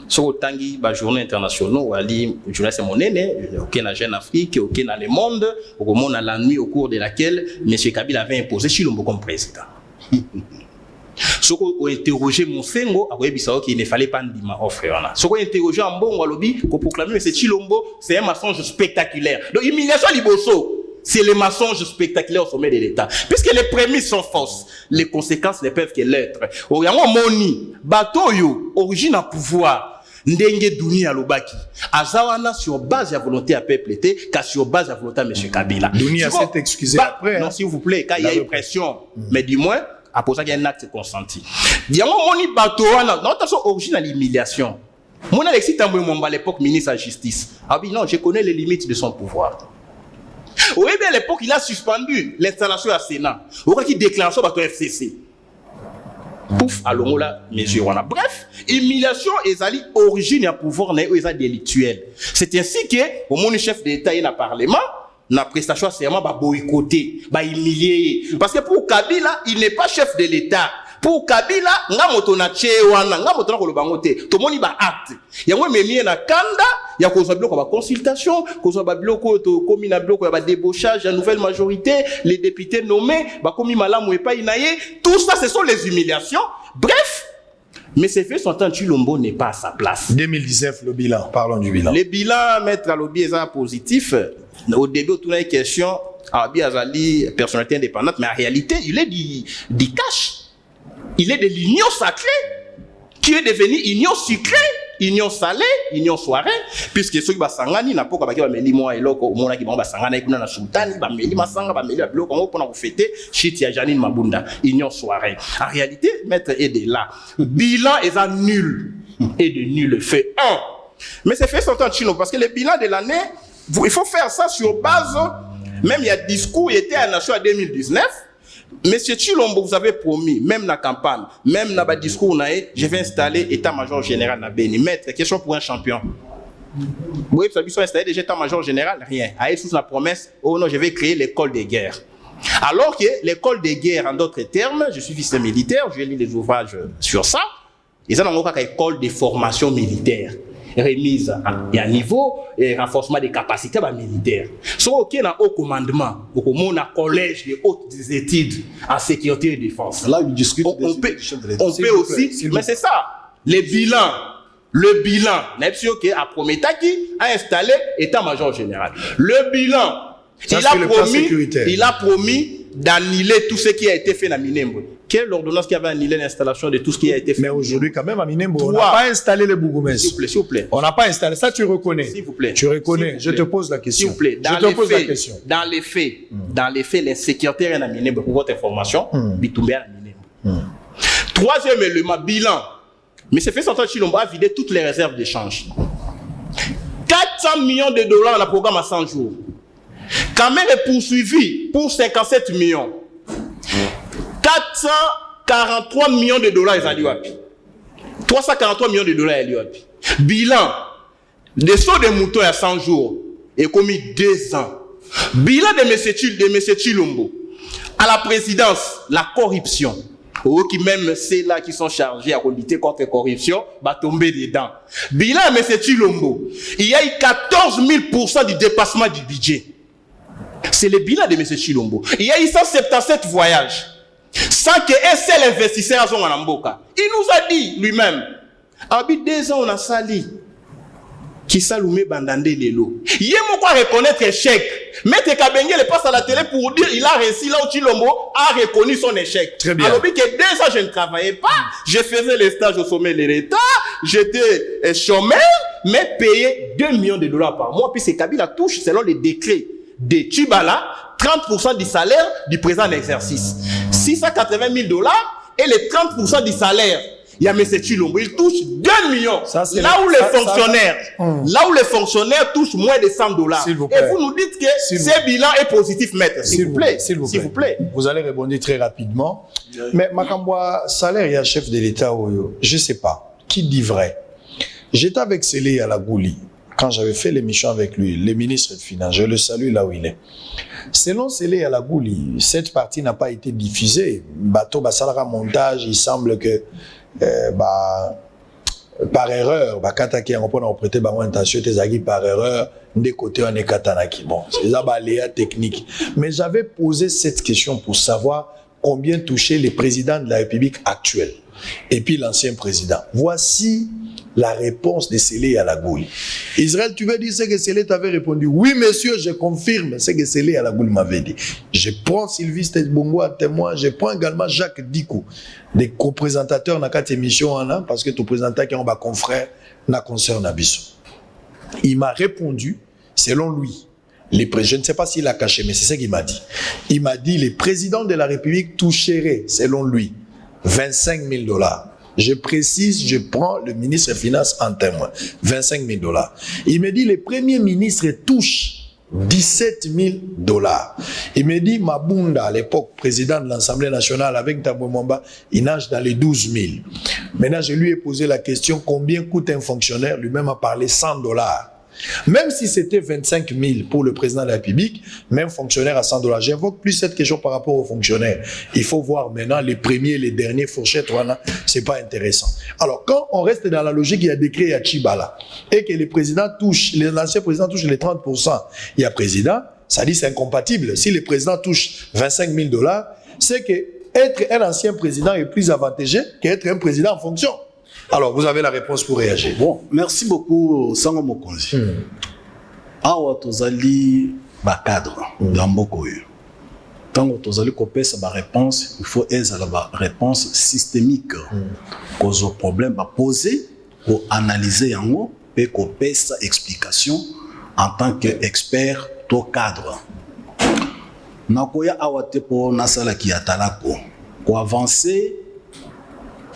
Sur tangi ba journée internationale ou ali journée c'est monene, OK na Jeune Afrique, OK na le monde, au monde à la nuit au cours de laquelle M. Kabila avait imposé Chilombo comme président. Soko o interroger Monsengo akoyebisa qu'il ne fallait pas ndima offre wana. Soko interroger Mbongo alobi ko proclamer M. Chilombo, c'est un mensonge spectaculaire. Donc humiliation liboso, c'est le mensonge spectaculaire au sommet de l'État. Puisque les prémices sont fausses, les conséquences ne peuvent que l'être. Oyango moni, bato yo, origine à pouvoir. Ndenge dunia lobaki azawana sur base de volonté à peuple était car sur base de volonté à M. Kabila. Dunia s'est excusé après. Non, s'il vous plaît, quand il y a une pression, mais du moins après ça il y a un acte consenti. Diango moni bato wana, non attention origine à l'humiliation. Mon Alexis Tamboué à l'époque ministre de la Justice. Ah oui non, je connais les limites de son pouvoir. Oui bien à l'époque il a suspendu l'installation à Sénat. Au qui déclenche bato FCC. Pouf, allons là, mesure. Bref, humiliation et ali origine à pouvoir n'est pas délictuel. C'est ainsi que au mon chef d'État et na parlement, na prestation serment ba boycotter, ba humilier. Parce que pour Kabila, il n'est pas chef de l'État. Pour Kabila, nga moto na chewana, nga moto na kolobangote. To moni ba acte. Yango memie na kanda, ya kozwa biloko ba consultation, kozwa ba biloko to komi na biloko ya ba débauchage, la nouvelle majorité, les députés nommés, ba komi malamu et pas inaye. Tout ça, ce sont les humiliations. Bref, mais ces faits sont en Chilombo n'est pas à sa place. 2019, le bilan. Parlons du bilan. Le bilan, maître Alobi, est positif. Au début, tout la question, Alobi Azali, personnalité indépendante, mais en réalité, il est du cash. Il est de l'union sacrée qui est devenue union sucrée, union salée, union soirée, puisque ceux qui va sangani n'a pas qu'à meli moi et l'autre au monde qui va sangana kuna na sultani ba meli masanga ba meli ablo comme pour fêter shit ya Janine Mabunda union soirée. En réalité, maître est de là. Bilan est à nul et de nul fait un. Mais c'est fait son temps chino parce que le bilan de l'année, il faut faire ça sur base. Même il y a discours, il était à la nation en 2019. Monsieur Chilombo, vous avez promis, même dans la campagne, même dans le discours, je vais installer état-major général dans Béni. Maître, question pour un champion. Oui, vous avez installé déjà état-major général, rien. Aïe, sous la promesse, oh non, je vais créer l'école des guerres. Alors que l'école des guerres, en d'autres termes, je suis fils de militaire, j'ai lu les ouvrages sur ça, ils ont encore une école de formation militaire. Remise à niveau et renforcement des capacités militaires. So ok na haut commandement, au monde collège de hautes études en sécurité et défense. Là il discute on peut aussi, mais c'est ça. Le bilan, n'est-ce ok à Prométhaki a installé état-major général. Le bilan, il a promis d'annuler tout ce qui a été fait dans Minembwe. Quelle ordonnance qui avait annulé l'installation de tout ce qui a été fait? Mais aujourd'hui, quand même, à Minembwe, on n'a pas installé le Bougoumès. S'il vous plaît. On n'a pas installé. Ça, tu reconnais. S'il vous plaît. Tu reconnais. Je te pose la question. S'il vous plaît. Dans les faits, les sécuritaires à Minembwe, pour votre information, Bitoumbe à Minembwe. Troisième élément, bilan. Mais c'est fait Central Chilombo a vidé toutes les réserves d'échange. 400 millions de dollars dans le programme à 100 jours. Kamer est poursuivi pour 57 millions. 443 millions de dollars, ils ont dit. 343 millions de dollars, ils ont dit. Bilan des sauts de moutons à 100 jours est commis 2 ans. Bilan de M. Chilombo à la présidence, la corruption. Qui même c'est là qui sont chargés à lutter contre la corruption, va tomber dedans. Bilan M. Chilombo, il y a eu 14 000% du dépassement du budget. C'est le bilan de M. Chilombo. Il y a eu 177 voyages. Sans qu'un seul investisseur soit en Mboka. Il nous a dit lui-même, en 2 ans on a sali. Qui s'allume bandande lelo. Il y a quoi reconnaître échec. Maître Kabengele passe à la télé pour dire il a réussi là où Chilombo a reconnu son échec. Très bien. Alors que 2 ans je ne travaillais pas, je faisais les stages au sommet de l'État, j'étais chômeur, mais payé 2 millions de dollars par mois. Puis c'est Kabila touche selon les décrets de Tchibala 30% du salaire du président en exercice. 680 000 dollars et les 30% du salaire. Il y a M. Chilombo, il touche 2 millions. Ça, là où les fonctionnaires touchent moins de 100 dollars. Et vous nous dites que ce bilan est positif, maître. S'il vous plaît. Vous allez répondre très rapidement. Mais Makambwa, salaire, il y a chef de l'État, je ne sais pas. Qui dit vrai? J'étais avec Sélé à la Gouli, quand j'avais fait l'émission avec lui, le ministre des Finances. Je le salue là où il est. Selon Sélé à la Gouli, cette partie n'a pas été diffusée. Bateau, Basalara montage, il semble que par erreur, Kataki a prêté intention, par erreur, des côtés on est katanaki. Bon, c'est ça, léa technique. Mais j'avais posé cette question pour savoir combien touchait les présidents de la République actuelle et puis l'ancien président. Voici la réponse de Sélé à la Gouli. Israël, tu veux dire ce que Sélé t'avait répondu? Oui, monsieur, je confirme ce que Sélé à la Gouli m'avait dit. Je prends Sylvie Stetsbongo à témoin, je prends également Jacques Dikou, des co-présentateurs dans cette émission, parce que ton présentateur qui est un confrère, n'a concerne Abisso. Il m'a répondu, selon lui, je ne sais pas s'il a caché, mais c'est ce qu'il m'a dit. Il m'a dit, les présidents de la République toucheraient, selon lui, 25 000 dollars. Je précise, je prends le ministre des Finances en témoin. 25 000 dollars. Il me dit, les premiers ministres touchent 17 000 dollars. Il me dit, Mabunda, à l'époque, président de l'Assemblée nationale avec Thabo Mbeki, il nage dans les 12 000. Maintenant, je lui ai posé la question, combien coûte un fonctionnaire? Lui-même a parlé 100 dollars. Même si c'était 25 000 pour le président de la République, même fonctionnaire à 100 dollars. J'invoque plus cette question par rapport aux fonctionnaires. Il faut voir maintenant les premiers, les derniers fourchettes, c'est pas intéressant. Alors, quand on reste dans la logique, il y a décret à Tchibala, et que les présidents touchent, l'ancien président touche les 30%, il y a président, ça dit c'est incompatible. Si les présidents touchent 25 000 dollars, c'est que être un ancien président est plus avantageux qu'être un président en fonction. Alors, vous avez la réponse pour réagir. Bon, merci beaucoup, Sango Mokonzi. Awa tozali ba cadre d'amboko yo. Tango tozali kopesa ba réponse, il faut ezala ba réponse systémique. Cause au problème ba poser, ko analyser yango, pe kopesa explication en tant qu'expert to cadre. Nakoya awa te po nasala ki atalako. Ko avancer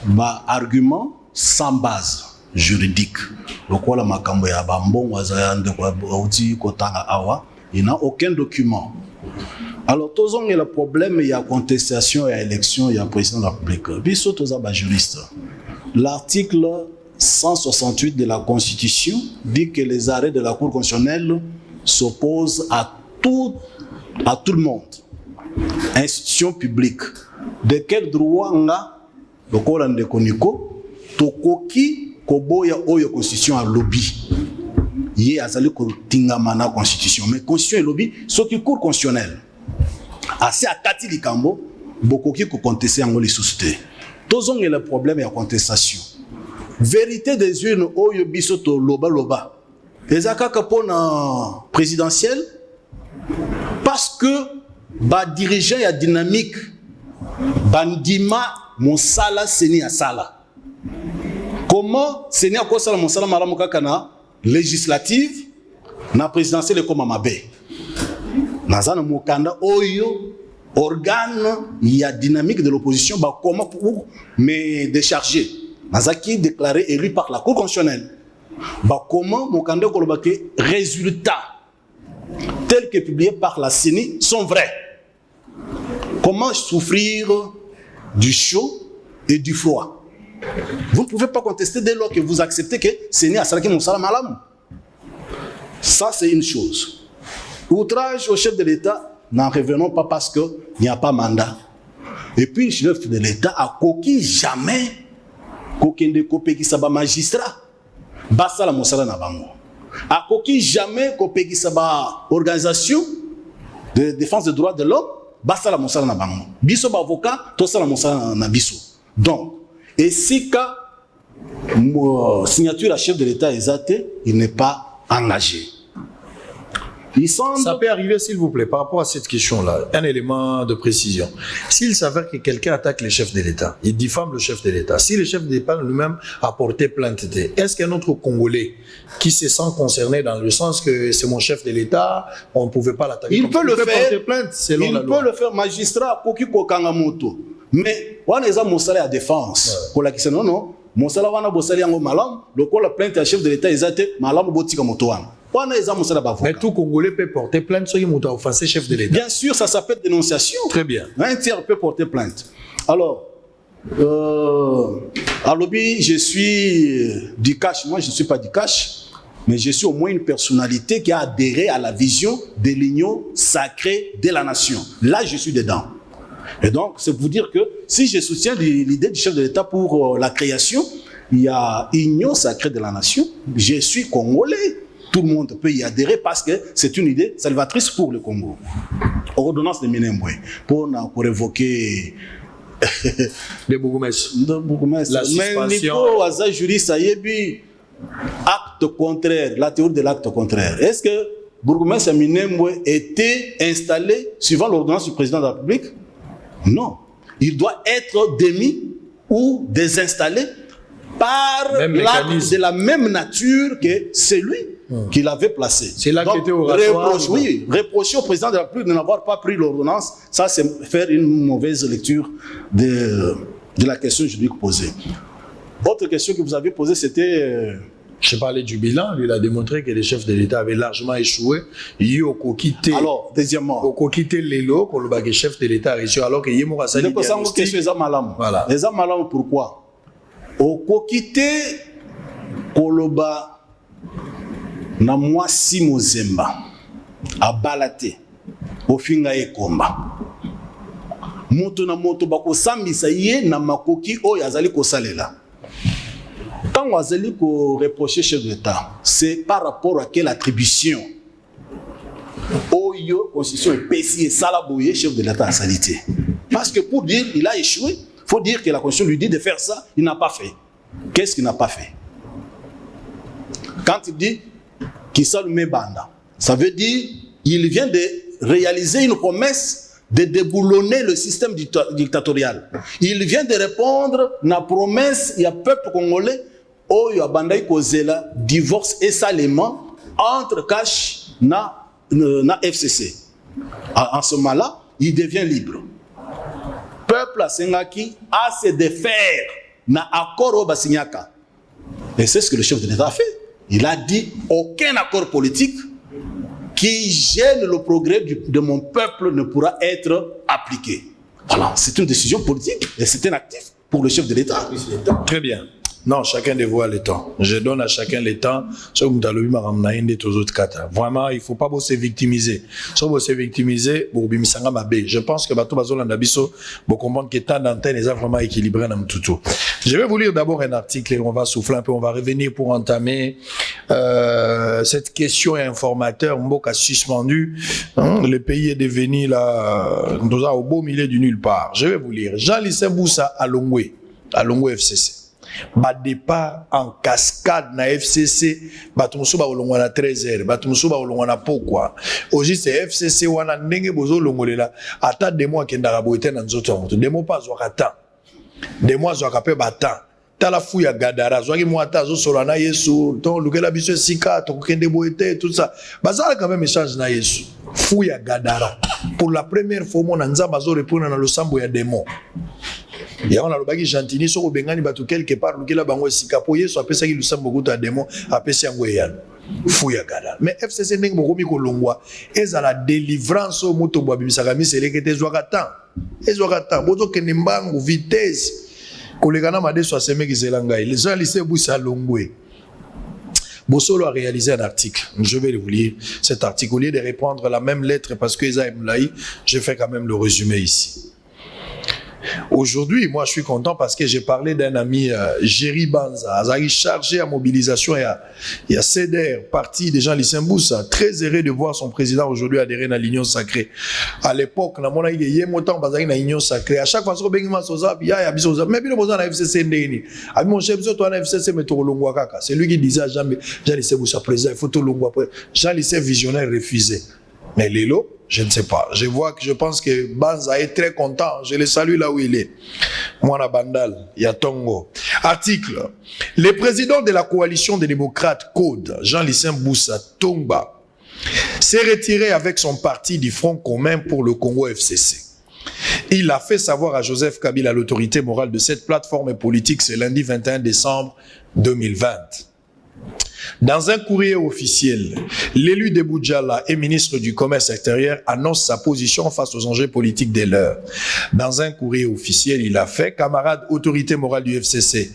ba argument sans base juridique. Donc voilà makambo ya bambon wazayande kwa outi kotanga awa, il n'a aucun document. Alors tous ont le problème, il y a contestation, il y a élection, il y a président de la République. Biso tous ba juriste. L'article 168 de la Constitution dit que les arrêts de la Cour constitutionnelle s'opposent à tout le monde. Institution publique. De quel droit on a le Coran de Koniko tokoki koboya oyo constitution a lobby yé azali ko tingamana constitution mais constitution et lobby ce qui cour constitutionnel assez akati likambo bokoki ko contester yango les sociétés tozong le problème ya contestation vérité des urnes oyo biso to loba ezaka kapona présidentiel parce que ba dirigeant ya dynamique bandima mosala seni asala. Comment seni akosala mosala malamu kaka na législative na présidentielle comme mabe. Nazana mokanda oyo organe il y a dynamique de l'opposition ba comment pour me décharger. Nazaki déclaré élu par la Cour constitutionnelle. Bah, comment mon candidat Kolobake, résultats tels que publiés par la CENI sont vrais? Comment souffrir du chaud et du froid? Vous ne pouvez pas contester dès lors que vous acceptez que CENI a salaki Moussala Malam. Ça, c'est une chose. Outrage au chef de l'État, n'en revenons pas parce qu'il n'y a pas mandat. Et puis, le chef de l'État a coquille jamais qu'aucun copé qui s'aba magistrat. Bassa la Moussala Nabango. A coquille jamais copé qui s'aba organisation de défense des droits de l'homme. Bassa la Moussala Nabango. Bisso ba avocat, tout ça la Moussala Nabisso. Donc, et si ka signature à chef de l'État exaté, il n'est pas engagé. Ça peut arriver, s'il vous plaît, par rapport à cette question-là, un élément de précision. S'il s'avère que quelqu'un attaque le chef de l'État, il diffame le chef de l'État, si le chef de l'État lui-même a porté plainte, est-ce qu'un autre Congolais qui se sent concerné dans le sens que c'est mon chef de l'État, on ne pouvait pas l'attaquer? Il peut le faire. Porter plainte selon la loi. Il peut le faire, magistrat, Koki Kokangamoto. Mais, on a un monsala à défense. Pour la question, non. Monsala wana bosali yango malam, le quoi la plainte à chef de l'État exaté, malam botika motoan. Mais tout Congolais peut porter plainte sur qui a offensé chef de l'État. Bien sûr, ça s'appelle dénonciation. Très bien. Un tiers peut porter plainte. Alors, à lobby, je suis du cash. Moi, je ne suis pas du cash, mais je suis au moins une personnalité qui a adhéré à la vision de l'union sacrée de la nation. Là, je suis dedans. Et donc, c'est pour vous dire que si je soutiens l'idée du chef de l'État pour la création, il y a union sacrée de la nation. Je suis Congolais. Tout le monde peut y adhérer parce que c'est une idée salvatrice pour le Congo. Ordonnance de Minembwe pour évoquer des bourgmestres. La suspension. Mais juriste, acte contraire, la théorie de l'acte contraire. Est-ce que bourgmestre Minembwe était installé suivant l'ordonnance du président de la République? Non. Il doit être démis ou désinstallé par l'acte de la même nature que celui qu'il avait placé. C'est là qu'il était oratoire. Reprocher au président de la République de n'avoir pas pris l'ordonnance, ça c'est faire une mauvaise lecture de la question juridique posée. Autre question que vous avez posée, c'était... Je parlais du bilan, lui il a démontré que les chefs de l'État avaient largement échoué. Alors, deuxièmement... Au quitté l'élo, quand le chef de l'État a réussi, alors qu'il y a eu un diagnostic. Voilà. Les hommes pourquoi? Au quitté, Koloba... na mwasi mozemba abalate ofinga ekomba moto na moto bakosambisa ye na makoki oyo azali kosalela. Quand azali ko reprocher chef d'État, c'est par rapport à quelle attribution oyo constitution epesi esala boye chef de l'État asalite. Parce que pour dire il a échoué, faut dire que la constitution lui dit de faire ça, il n'a pas fait. Qu'est-ce qu'il n'a pas fait? Quand il dit qui s'allume banda, ça veut dire il vient de réaliser une promesse de déboulonner le système dictatorial. Il vient de répondre à la promesse il y a peuple congolais où il y a bandai kozela divorce et salement entre Cash na FCC. En ce moment-là, il devient libre. Peuple Sengaki a se défaire na accord au Basignaka. Et c'est ce que le chef de l'État a fait. Il a dit aucun accord politique qui gêne le progrès de mon peuple ne pourra être appliqué. Voilà, c'est une décision politique et c'est un actif pour le chef de l'État. Très bien. Non, chacun dévoile le temps. Je donne à chacun le temps. Vraiment, il ne faut pas se victimiser. Si vous se victimiser, je pense que Bato Bazola Nabiso, vous comprenez que le temps d'antenne est vraiment équilibré dans tout. Je vais vous lire d'abord un article et on va souffler un peu, on va revenir pour entamer cette question et informateur. Mbok a suspendu. Le pays est devenu là, au beau milieu du nulle part. Je vais vous lire. Jean-Lycée Boussa à Longwe FCC. Ba départ en cascade na FCC batumsu ba olongwa na 13h batumsu ba olongwa na pokwa oji c'est FCC wana ndenge bozo longolela ata demo akenda boite na nzoto moto demo pas zo kata demo zo kape bata tala fu ya gadara zo ki mwata zo solo na Yesu ton lukela biso sika to kende boite tout ça bazala quand même échange na Yesu fu ya gadara pour la première fois mon nzamba zo répondre na losambo ya demo Ya on a lobaki Gentini so bengani batu quelque part lukela bango sika po yeso apesa ki lusambo kuta demo apesa yango yan fuya kala mais FCC ndenge bokomi ko longwa ezala délivrance au moto bwa bimisaka miselekete zwaka temps bozo kende mbangu vitesse kolekana madeso asemeki zelanga les gens lycée busa longwe Bossolo a réalisé un article. Je vais vous lire cet article. Au lieu de reprendre la même lettre parce que Eza Moulaï, je fais quand même le résumé ici. Aujourd'hui, moi, je suis content parce que j'ai parlé d'un ami, Jerry Banza, Azari chargé à mobilisation et à CEDER, parti des gens lycéens Boussa, très heureux de voir son président aujourd'hui adhérer à l'Union Sacrée. À l'époque, on a dit, il y a longtemps dans l'Union Sacrée. À chaque fois, on a dit, il y a Bisoza, mais bien, on a FCC Ndéni. À mon chef, on a FCC, mais tout le Kaka. C'est lui qui disait à Jean lycée Boussa, président, il faut tout le après. Jean lycée visionnaire refusé. Mais Lélo, je ne sais pas. Je pense que Banza est très content. Je le salue là où il est. Mwana Bandal, Yatongo. Article. Le président de la coalition des démocrates Code, Jean-Lycée Boussa Tongba, s'est retiré avec son parti du Front commun pour le Congo FCC. Il a fait savoir à Joseph Kabila, l'autorité morale de cette plateforme politique, ce lundi 21 décembre 2020. Dans un courrier officiel, l'élu de Boudjala et ministre du Commerce extérieur annonce sa position face aux enjeux politiques de l'heure. Dans un courrier officiel, il a fait, camarade autorité morale du FCC,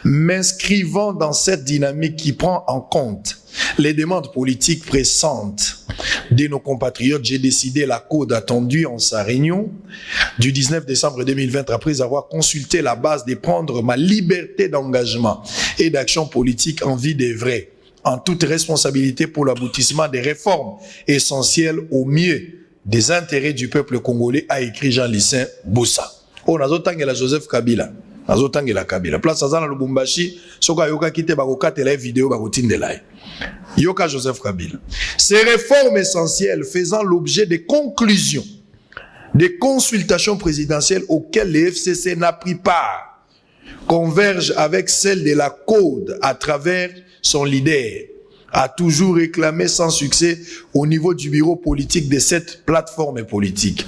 m'inscrivant dans cette dynamique qui prend en compte les demandes politiques pressantes de nos compatriotes, j'ai décidé la code attendue en sa réunion du 19 décembre 2020 après avoir consulté la base de prendre ma liberté d'engagement et d'action politique en vue des vrais, en toute responsabilité pour l'aboutissement des réformes essentielles au mieux des intérêts du peuple congolais, a écrit Jean-Lycée Boussa. On a zotangela Joseph Kabila. Azotangela Kabila. Place Azana Lubumbashi, soka yoka kite bakokate la vidéo bakotindela. Yoka Joseph Kabila. Ces réformes essentielles faisant l'objet des conclusions des consultations présidentielles auxquelles le FCC n'a pris part convergent avec celles de la Code à travers son leader, a toujours réclamé sans succès au niveau du bureau politique de cette plateforme politique.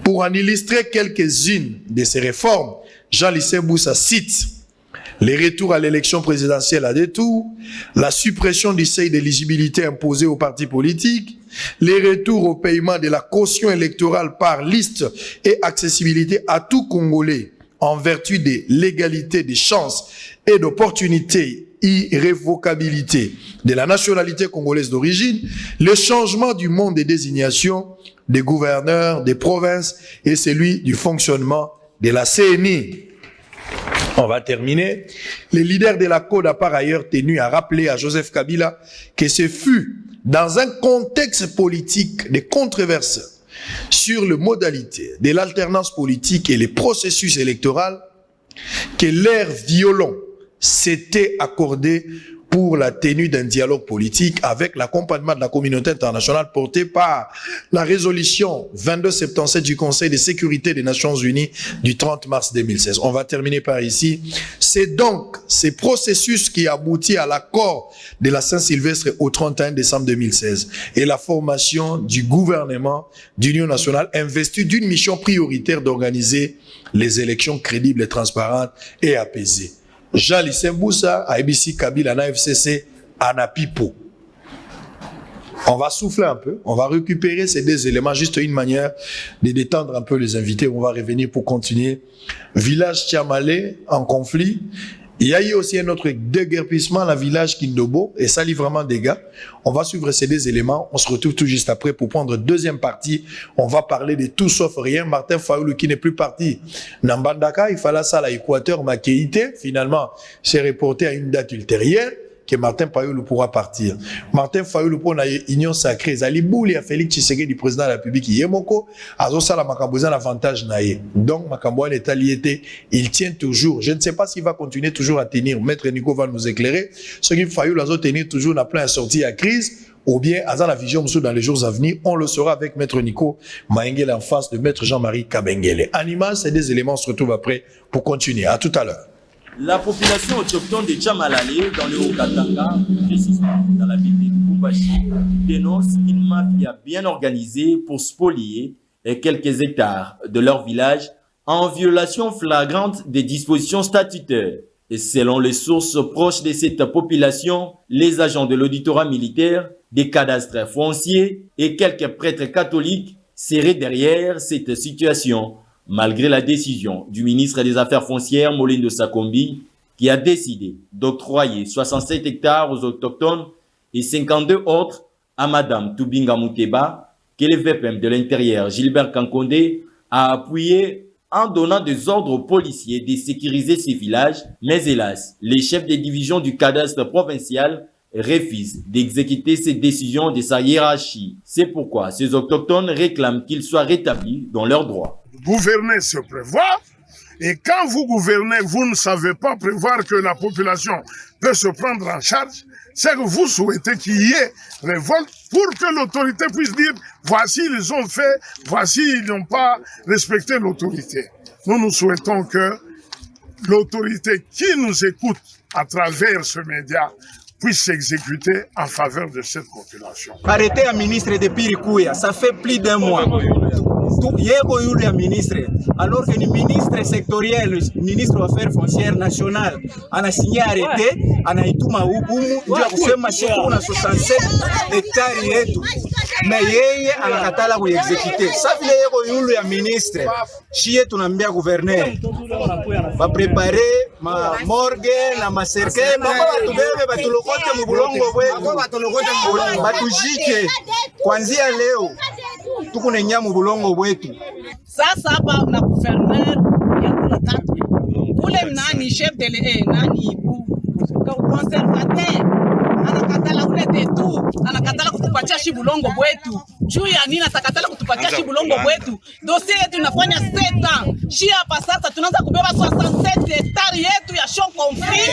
Pour en illustrer quelques-unes de ces réformes, Jean-Lycée Boussa cite les retours à l'élection présidentielle à deux tours, la suppression du seuil d'éligibilité imposé aux partis politiques, les retours au paiement de la caution électorale par liste et accessibilité à tout Congolais en vertu de l'égalité des chances et d'opportunités, irrévocabilité de la nationalité congolaise d'origine, le changement du mode de désignation des gouverneurs des provinces et celui du fonctionnement de la CNI. On va terminer. Le leader de la Code a par ailleurs tenu à rappeler à Joseph Kabila que ce fut dans un contexte politique de controverses sur les modalités de l'alternance politique et les processus électoraux que l'air violent s'était accordé pour la tenue d'un dialogue politique avec l'accompagnement de la communauté internationale porté par la résolution 2277 du Conseil de sécurité des Nations Unies du 30 mars 2016. On va terminer par ici. C'est donc ce processus qui aboutit à l'accord de la Saint-Sylvestre au 31 décembre 2016 et la formation du gouvernement d'union nationale investi d'une mission prioritaire d'organiser les élections crédibles, transparentes et apaisées. Jean-Lycée Boussa, ABC Kabila, na FCC, Anapipo. On va souffler un peu, on va récupérer ces deux éléments, juste une manière de détendre un peu les invités. On va revenir pour continuer. Village Tiamalé en conflit. Il y a eu aussi un autre déguerpissement, la village Kindobo, et ça livre vraiment des gars. On va suivre ces deux éléments. On se retrouve tout juste après pour prendre deuxième partie. On va parler de tout sauf rien. Martin Fayoulou qui n'est plus parti. Nambandaka, il fallait ça à l'Équateur, Makéité. Finalement, c'est reporté à une date ultérieure que Martin Fayoulou pourra partir. Martin Fayoulou pour la Union Sacrée. Zali Bouli a Félix Tshisekedi du président de la République Yemoko. Azosa la Makambouza l'avantage naïe. Donc, Makambouza est allié. Il tient toujours. Je ne sais pas s'il va continuer toujours à tenir. Maître Nico va nous éclairer. Ce qui Fayoulou a tenir toujours n'a plein à sortir à crise. Ou bien, à la vision dans les jours à venir, on le saura avec Maître Nico Maengele en face de Maître Jean-Marie Kabengele. Animal, ces deux éléments se retrouvent après pour continuer. À tout à l'heure. La population autochtone de Tchamalale, dans le Haut-Katanga, dans la ville de Lubumbashi, dénonce une mafia bien organisée pour spolier quelques hectares de leur village en violation flagrante des dispositions statutaires. Et selon les sources proches de cette population, les agents de l'auditorat militaire, des cadastres fonciers et quelques prêtres catholiques seraient derrière cette situation, malgré la décision du ministre des Affaires foncières, Molindo Sakombi, qui a décidé d'octroyer 67 hectares aux autochtones et 52 autres à Madame Toubinga Mouteba, que le VPM de l'Intérieur, Gilbert Kankondé, a appuyé en donnant des ordres aux policiers de sécuriser ces villages, mais hélas, les chefs des divisions du cadastre provincial refusent d'exécuter ces décisions de sa hiérarchie. C'est pourquoi ces autochtones réclament qu'ils soient rétablis dans leurs droits. Gouverner se prévoit, et quand vous gouvernez, vous ne savez pas prévoir que la population peut se prendre en charge, c'est que vous souhaitez qu'il y ait révolte pour que l'autorité puisse dire voici ils ont fait, voici ils n'ont pas respecté l'autorité. Nous souhaitons que l'autorité qui nous écoute à travers ce média puisse s'exécuter en faveur de cette population. Arrêtez un ministre de Pirikouya, ça fait plus d'un mois. Un ministre, alors que le ministre sectoriel, le ministre des Affaires foncières nationales, a signé arrêté, a ituma ugumu, ndio kusema siku na 67 hectares yetu. Mais yeye anakatala kuexécuter. Ça vile yule ya ministre, chie tunambia gouverneur. Va préparer ma morgue na ma cercueil, baba batubebe batulokote mu bulongo bwetu. Batujike kuanzia leo. Tukunenya mu bulongo bwetu. Sasa hapa na gouverneur ya kula tatu. Ule nani chef de nani conservateur anakatala ule tetu, anakatala kutupatia shibulongo bwetu. Juu ya nini atakatala kutupatia shibulongo bwetu? Dossier yetu inafanya 7 ans. Shia hapa sasa tunaanza kubeba 67 hectares yetu ya champ conflit.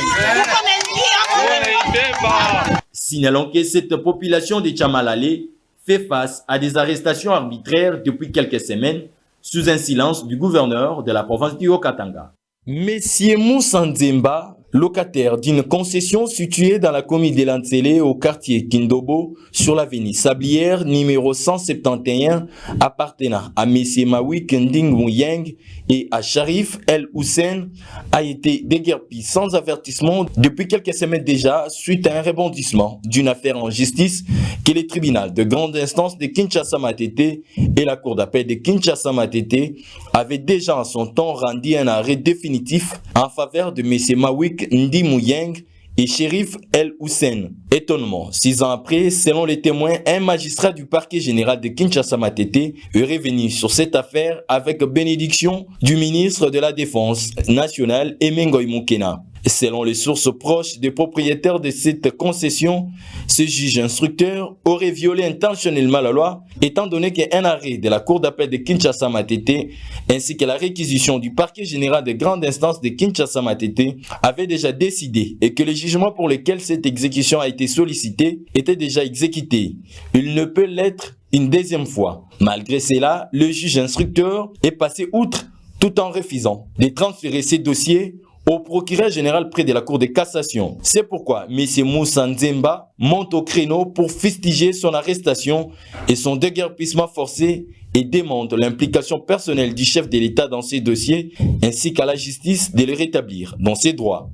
Signalons que cette population de Tchamalale fait face à des arrestations arbitraires depuis quelques semaines sous un silence du gouverneur de la province du Haut-Katanga. Monsieur Moussa Nzemba, locataire d'une concession située dans la commune de Lantsele au quartier Kindobo sur l'avenue Sablière numéro 171 appartenant à Monsieur Mawik Nding Mouyeng et à Sharif El Hussein a été déguerpi sans avertissement depuis quelques semaines déjà suite à un rebondissement d'une affaire en justice que le tribunal de grande instance de Kinshasa Matete et la cour d'appel de Kinshasa Matete avaient déjà en son temps rendu un arrêt définitif en faveur de Monsieur Mawik Ndi Mouyeng et Shérif El Hussein. Étonnement, 6 ans après, selon les témoins, un magistrat du parquet général de Kinshasa Matete est revenu sur cette affaire avec bénédiction du ministre de la Défense nationale Emengoy Moukena. Selon les sources proches des propriétaires de cette concession, ce juge instructeur aurait violé intentionnellement la loi, étant donné qu'un arrêt de la cour d'appel de Kinshasa Matete ainsi que la réquisition du parquet général de grande instance de Kinshasa Matete avait déjà décidé et que le jugement pour lequel cette exécution a été sollicitée était déjà exécuté. Il ne peut l'être une deuxième fois. Malgré cela, le juge instructeur est passé outre tout en refusant de transférer ces dossiers au procureur général près de la Cour de cassation. C'est pourquoi M. Moussa Nzemba monte au créneau pour fustiger son arrestation et son déguerpissement forcé et demande l'implication personnelle du chef de l'État dans ces dossiers ainsi qu'à la justice de le rétablir dans ses droits.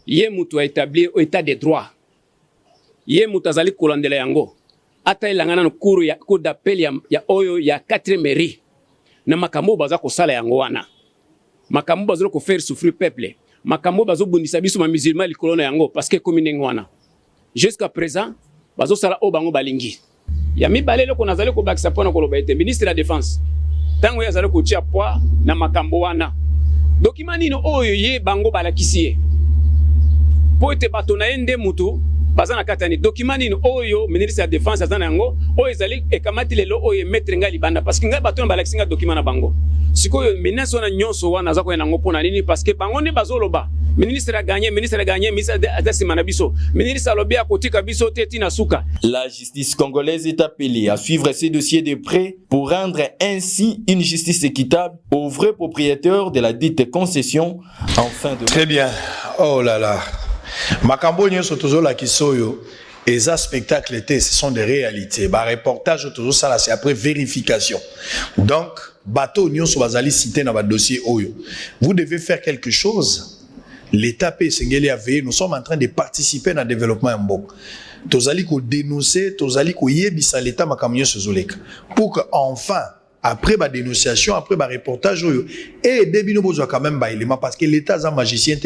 Ye mutu a établi état de droit. Ye mutu azali kolandela yango. Ata ilangana no cour d'appel ya oyo ya 4 mairie. Na makambo baza ko sala yango wana. Makambo bazo ko faire souffrir peuple. Makambo bazo bundisa biso ma musulman likolo na yango parce que commune ngwana. Jusqu'à présent bazo sala o bango balingi. Ya mibale loko nazali ko bakisa pona ko loba ete ministre de la défense. Tango ya zali ko tia poids na makambo wana. Document nino oyo ye bango balakisiye. Poete batona ende mutu bazana katani document nini oyo ministre ya défense azana yango oyo ezali ekamati lelo oyo mettre ngali banda parce que ngai batona balakisinga document na bango sikoyo menace wana nyonso wana azako yango pona nini parce que bango ne bazoloba Ministre a gagné, ministre a simana biso. Ministre a lobby a kotika biso teti na suka. La justice congolaise est appelée à suivre ces dossiers de près pour rendre ainsi une justice équitable aux vrais propriétaires de la dite concession en fin de... Très bien. Oh là là. Makambo nyonso tozola kisoyo. Et ça, spectacle était, ce sont des réalités. Bah, reportage, toujours ça, là, c'est après vérification. Donc, bateau, nous sommes cité dans votre dossier Oyo. Vous devez faire quelque chose. L'État peut s'engager. Nous sommes en train de participer dans le développement en Mbok. Tozali ko dénoncer, tozali ko yebisa l'État makamyo sezoleka. Pour que, enfin, après ma dénonciation, après ma reportage, et début nous quand même élément parce que l'État est un magicien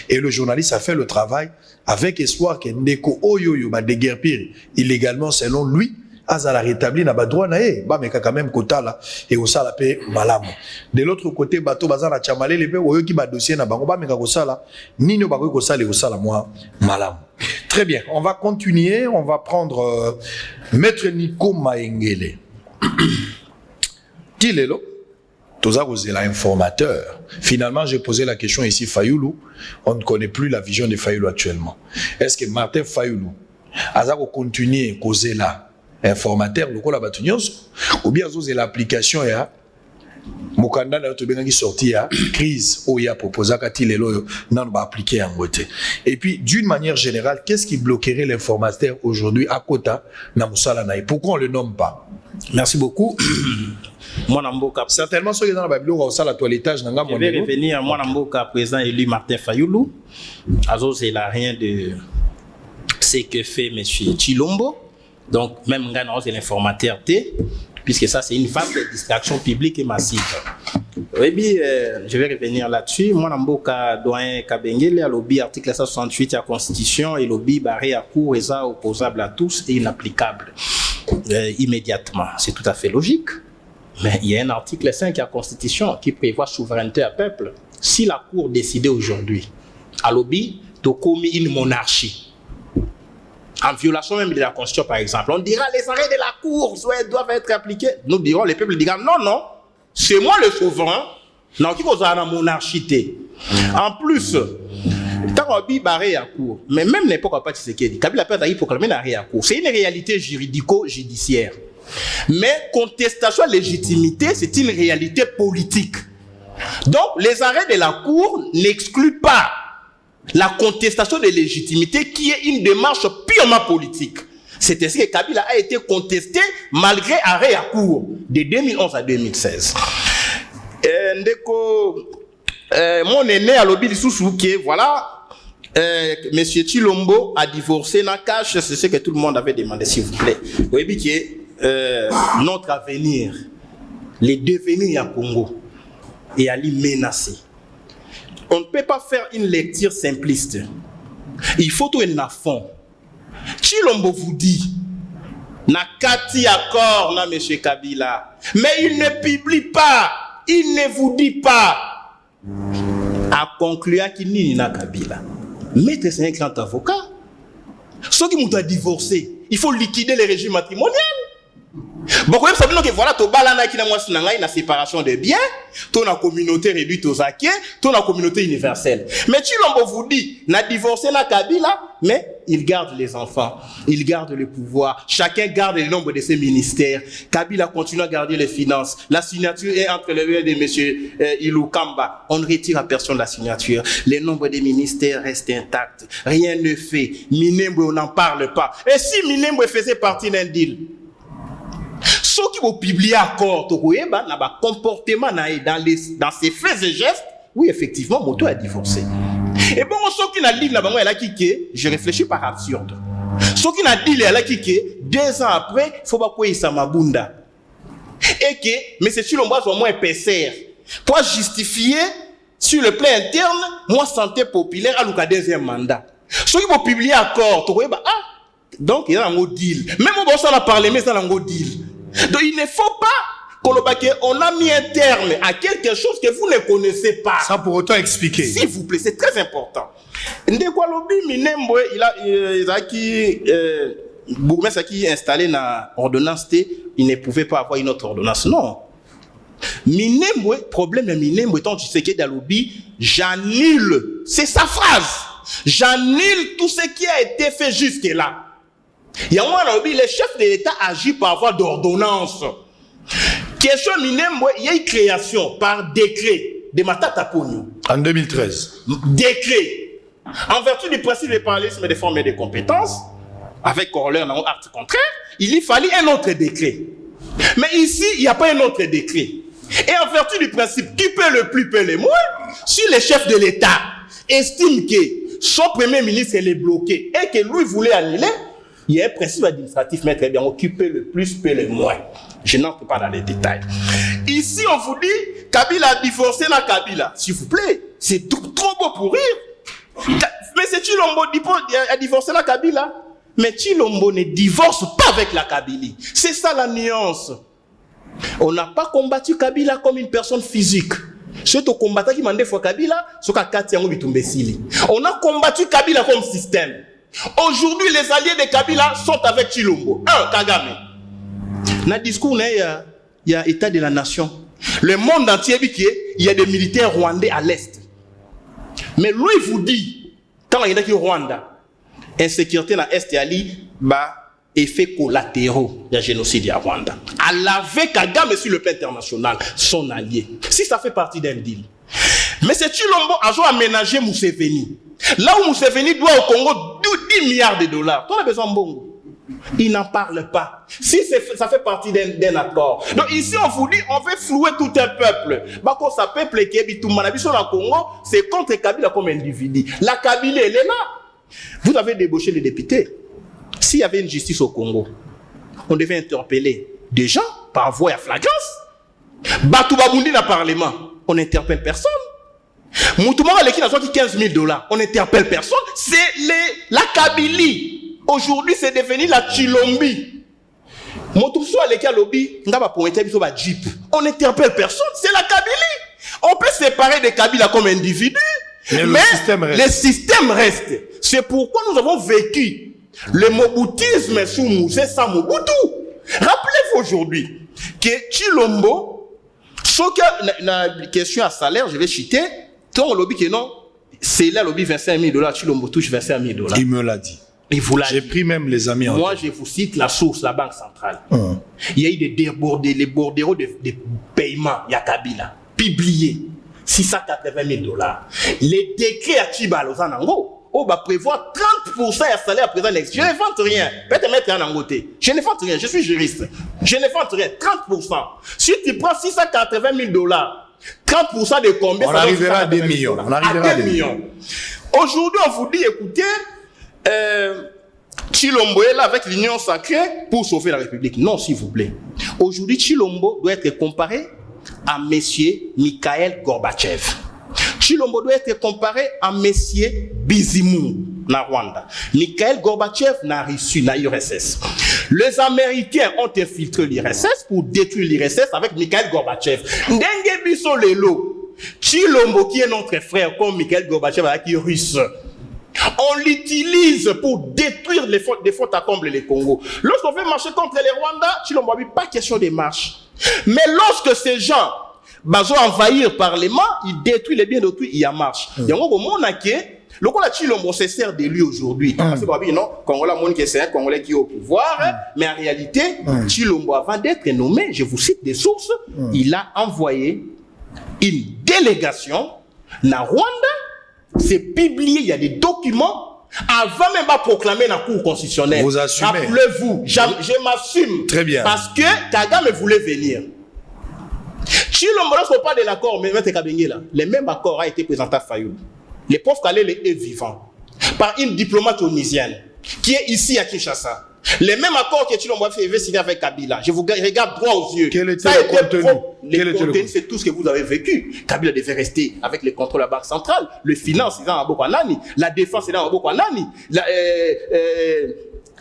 et le journaliste a fait le travail avec espoir que Ndeko Oyo va déguerpir illégalement selon lui, azala rétabli na ba droit na e ba meka quand même quota là et au sala pe malamu. De l'autre côté bateau bazana chamale le pe oyo ki ba dossier na bango ba meka ko sala nino ba ko sala ko sala moi malamu. Très bien, on va continuer, on va prendre Maître Nico Maengele. Qui est là? Toza Rosela, informateur. Finalement, j'ai posé la question ici, Fayoulou. On ne connaît plus la vision de Fayoulou actuellement. Est-ce que Martin Fayoulou a continué à causer là, informateur, le la ou bien l'application ya Mokanda na to benga sorti ya crise où il a proposé qu'ati lelo non va appliquer en beauté. Et puis d'une manière générale, qu'est-ce qui bloquerait l'informateur aujourd'hui à Kota na Musala na? Pourquoi on le nomme pas? Merci beaucoup. Mwanamboka. Certainement, ceux qui sont dans la Bible, on va la toilettage. Je vais revenir à Mwanamboka, président élu Martin Fayoulou. Azo, c'est là rien de ce que fait M. Chilombo. Donc, même Ngana, c'est l'informateur T, puisque ça, c'est une vaste distraction publique et massive. Oui, je vais revenir là-dessus. Mwanamboka, doyen Kabengele, a lobby article 168 de la Constitution et lobby barré à court et ça opposable à tous et inapplicable immédiatement. C'est tout à fait logique. Mais il y a un article 5 de la Constitution qui prévoit souveraineté à peuple. Si la Cour décidait aujourd'hui, à lobby, de commis une monarchie, en violation même de la Constitution par exemple, on dira les arrêts de la Cour doivent être appliqués. Nous dirons, les peuples diront non, c'est moi le souverain. Non, qui cause la monarchie. En plus, tant qu'on barré à cour, mais même n'importe quoi, c'est qu'il dit, Kabila peut être proclamé arrêt à cour. C'est une réalité juridico-judiciaire. Mais contestation de légitimité, c'est une réalité politique. Donc, les arrêts de la Cour n'excluent pas la contestation de légitimité qui est une démarche purement politique. C'est ainsi que Kabila a été contesté malgré arrêt à Cour de 2011 à 2016. Mon aîné à l'objet sous qui voilà, Monsieur Chilombo a divorcé dans cash, c'est ce que tout le monde avait demandé, s'il vous plaît. Vous voyez que notre avenir, les devenirs à Congo et à l'y menacer. On ne peut pas faire une lecture simpliste. Il faut tout un fond. Chilombo vous dit, na kati accord na Monsieur Kabila, mais il ne publie pas, il ne vous dit pas. À conclure qu'il n'y a pas Kabila. Maître, c'est un grand avocat. Ceux qui m'ont divorcé, il faut liquider les régimes matrimoniaux. Bon, quand même, ça veut dire que voilà, tu as une séparation des biens, tu as une communauté réduite aux acquis, tu as une communauté universelle. Mais Chilombo vous dit, n'a divorcé na Kabila, mais il garde les enfants, il garde le pouvoir, chacun garde le nombre de ses ministères. Kabila continue à garder les finances. La signature est entre les mains de M. Ilou Kamba. On ne retire à personne la signature. Le nombre de ministères reste intact. Rien ne fait. Minembwe, on n'en parle pas. Et si Minembwe faisait partie d'un deal, ceux qui vont publier accord, comportement dans ses faits et gestes, oui, effectivement, Moto a divorcé. Et bon, ceux qui n'ont dit là-bas, elle a kické, je réfléchis par absurde. Ceux qui n'ont dit elle a kické, 2 ans après, il faut pas qu'il ça mabunda. Et que, mais c'est sur le mois au moins épaisseur. Pour justifier, sur le plan interne, moi, santé populaire, à l'ouka 2e mandat. Ceux qui vont publier accord, tu vois, donc il y a un mot deal. Même au on a parlé, mais c'est un mot deal. Donc il ne faut pas qu'on a mis un terme à quelque chose que vous ne connaissez pas. Sans pour autant expliquer. S'il vous plaît, c'est très important. Ndekolobi Minembwe, Bourgmestre qui est installé dans l'ordonnance T, il ne pouvait pas avoir une autre ordonnance. Non. Minembwe, problème de Minembwe, tant tu sais qu'il y a des lobbies, j'annule. C'est sa phrase. J'annule tout ce qui a été fait jusque-là. Il y a un lobby, le chef de l'État agit par voie d'ordonnance. Question Minembwe, il y a une création par décret de Matata Pogno. En 2013. Décret. En vertu du principe de parallélisme des formes et des compétences, avec corollaire dans l'acte contraire, il y fallait un autre décret. Mais ici, il n'y a pas un autre décret. Et en vertu du principe, qui paie le plus paie le moins, si le chef de l'État estime que son premier ministre est bloqué et que lui voulait annuler, il y a un principe administratif, mais très bien, on qui paie le plus paie le moins. Je n'entre pas dans les détails. Ici, on vous dit, Kabila a divorcé la Kabila. S'il vous plaît, c'est trop beau pour rire. Mais c'est Chilombo a divorcé la Kabila. Mais Chilombo ne divorce pas avec la Kabylie. C'est ça la nuance. On n'a pas combattu Kabila comme une personne physique. Ceux qui ont combattu qui mandé fois Kabila, c'est on a combattu Kabila comme système. Aujourd'hui, les alliés de Kabila sont avec Chilombo. Kagame. Dans le discours, il y a état de la nation. Le monde entier dit qu'il y a des militaires rwandais à l'est. Mais lui vous dit, quand il y a qui Rwanda, insécurité dans l'est et Ali, effets collatéraux du génocide à Rwanda. À laver Kagame sur le plan international, son allié. Si ça fait partie d'un deal. Mais c'est Chilombo a aménagé Museveni. Là où Museveni doit au Congo 10 milliards de dollars. Tu as besoin de Bongo. Il n'en parle pas. Si ça fait partie d'un accord. Donc ici, on vous dit, on veut flouer tout un peuple. Bako, ça peuple qui est tout sur le Congo, c'est contre Kabila comme individu. La Kabylie, elle est là. Vous avez débauché les députés. S'il y avait une justice au Congo, on devait interpeller des gens par voie à flagrance. Batou Babundi dans le Parlement, on n'interpelle personne. Moutoumara Leki n'a sorti $15,000, on n'interpelle personne. C'est la Kabylie. Aujourd'hui, c'est devenu la Chilombi. Moutousso Leki a lobby, on n'interpelle personne. C'est la Kabylie. On peut séparer des Kabila comme individus, mais le système reste. C'est pourquoi nous avons vécu le moboutisme sous Moussé sans Mobutu. Rappelez-vous aujourd'hui que Chilombo, sauf qu'il y a une question à salaire, je vais citer, ton lobby que non, c'est là le lobby $25,000, Chilombo touche $25,000. Il me l'a dit. J'ai pris même les amis en Moi, je vous cite la source, la Banque centrale. Il y a eu des bordereaux de paiement, il y a Kabila, publié, $680,000. Les décrets à Chibalozanango, on va prévoir 30% à salaire à présent. Je ne vante rien. Peut-être mettre un angoté. Je ne vante rien. Je suis juriste. Je ne vante rien. 30%. Si tu prends $680,000, 30% de combien? On arrivera à 2 millions. On arrivera à 2 millions. Aujourd'hui, on vous dit, écoutez, Chilombo est là avec l'Union sacrée pour sauver la République. Non, s'il vous plaît. Aujourd'hui, Chilombo doit être comparé à Monsieur Mikhail Gorbatchev. Chilombo doit être comparé à Monsieur Bizimungu na Rwanda. Mikhail Gorbatchev n'a reçu la URSS. Les Américains ont infiltré l'URSS pour détruire l'URSS avec Mikhail Gorbatchev. Ndenge biso lelo. Chilombo qui est notre frère comme Mikhail Gorbatchev qui est russe. On l'utilise pour détruire les fautes à combler les Congo. Lorsqu'on veut marcher contre les Rwandais, Chilombo n'a pas question de marche. Mais lorsque ces gens vont envahir le Parlement, ils détruisent les biens d'autrui, il y a marche. Il y a un moment le Congolais Chilombo se sert de lui aujourd'hui. Parce que non, Congolais c'est un Congolais qui est au pouvoir, mais en réalité, Chilombo avant d'être nommé, je vous cite des sources, il a envoyé une délégation na Rwanda. C'est publié, il y a des documents avant même de proclamer la Cour constitutionnelle. Vous assumez. Rappelez-vous, je m'assume. Très bien. Parce que Kagame voulait venir. Chilombo, lorsqu'on parle de l'accord, mais le même accord a été présenté à Fayoulou. Le pauvre Kalele est vivant par une diplomate tunisienne qui est ici à Kinshasa. Le même accord que Chilombo a fait signer avec Kabila. Je vous regarde droit aux yeux. Quel était le contenu? Le contenu, c'est tout ce que vous avez vécu. Kabila devait rester avec le contrôle de la Banque centrale. Le finance, c'est dans Abokwanani. La défense, c'est dans Abokwanani.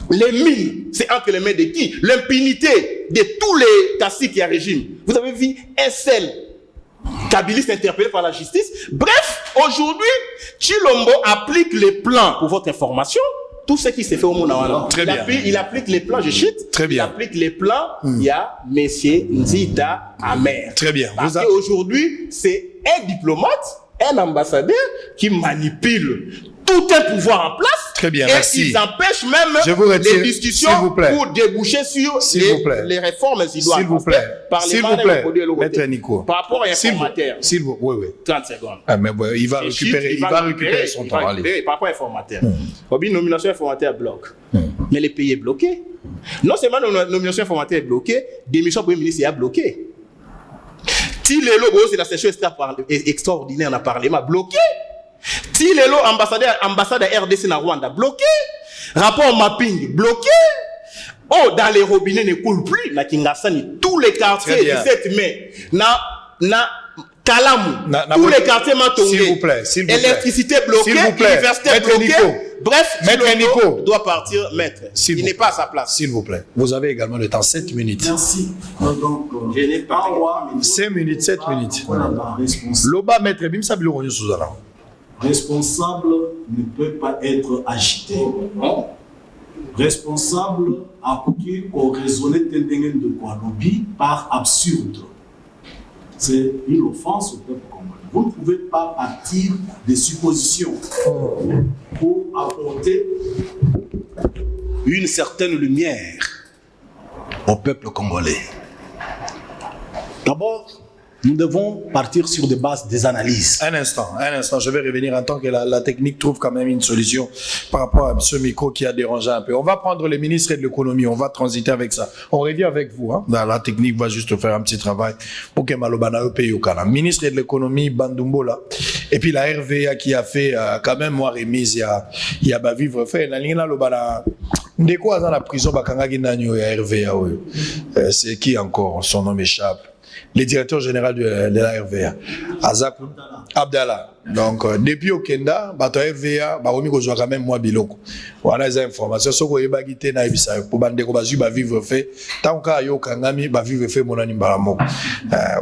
Les mines, c'est entre les mains de qui? L'impunité de tous les caciques et régime. Vous avez vu un seul Kabiliste interpellé par la justice. Bref, aujourd'hui, Chilombo applique les plans, pour votre information, tout ce qui s'est fait au monde. Très bien. Il applique les plans, je chute. Très bien. Il applique les plans, il y a Messier Nzita Amer. Très bien. Parce qu'aujourd'hui, c'est un diplomate, un ambassadeur qui manipule tout un pouvoir en place. Très bien, et merci. ils empêchent même Je vous retire, les discussions s'il vous plaît. pour déboucher sur les réformes idoines. S'il vous plaît. S'il vous plaît. Maître Nico. Par rapport à l'informateur. Oui. 30 secondes. Ah, mais bon, il va récupérer son temps. Allez. Par rapport à l'informateur. Une nomination informateur bloque. Mais les pays est bloqué. Non seulement la nomination informateur est bloquée, démission Premier ministre est bloqué. Si les logos, c'est la session extraordinaire dans le Parlement, bloqué. Si les lots ambassade RDC na Rwanda, bloqué. Rapport mapping, bloqué. Oh, dans les robinets ne coule plus. Na Kingasani, tous les quartiers, 17 mai. Na Kalamu, tous les quartiers Matongé. S'il vous plaît. Électricité bloquée, université bloquée. Bref, Maître Nico doit partir, maître. Il n'est pas à sa place. S'il vous plaît. Vous avez également le temps, 7 minutes. Merci. Donc, je n'ai pas 5 minutes, 7 minutes. Loba, maître Bimsa Biloroni Souzana. Responsable ne peut pas être agité. Responsable a coupé au raisonner de Guadeloupe par absurde. C'est une offense au peuple congolais. Vous ne pouvez pas partir des suppositions pour apporter une certaine lumière au peuple congolais. D'abord, nous devons partir sur des bases des analyses. Un instant, je vais revenir en tant que la technique trouve quand même une solution par rapport à ce micro qui a dérangé un peu. On va prendre les ministres de l'économie, on va transiter avec ça. On revient avec vous, hein. La technique va juste faire un petit travail pour que Malobana paye au Canada. Ministre de l'économie, Bandumbola, et puis la RVA qui a fait quand même moi remise, il y a Bavivre fait, la ligne là, Lobana, de quoi dans la prison, Bakangagi Nanyo et RVA, c'est qui encore, son nom m'échappe. Le directeur général de la RVA, Azak Abdallah. Donc, depuis au Kenda, bato RVA, baromi ko quand même moi biloko. Voilà les informations. Soko yebagite na ebisa pour bande ko bazu ba vivre fait. Tant ka yo kangami ba vivre fait monani mbalamo.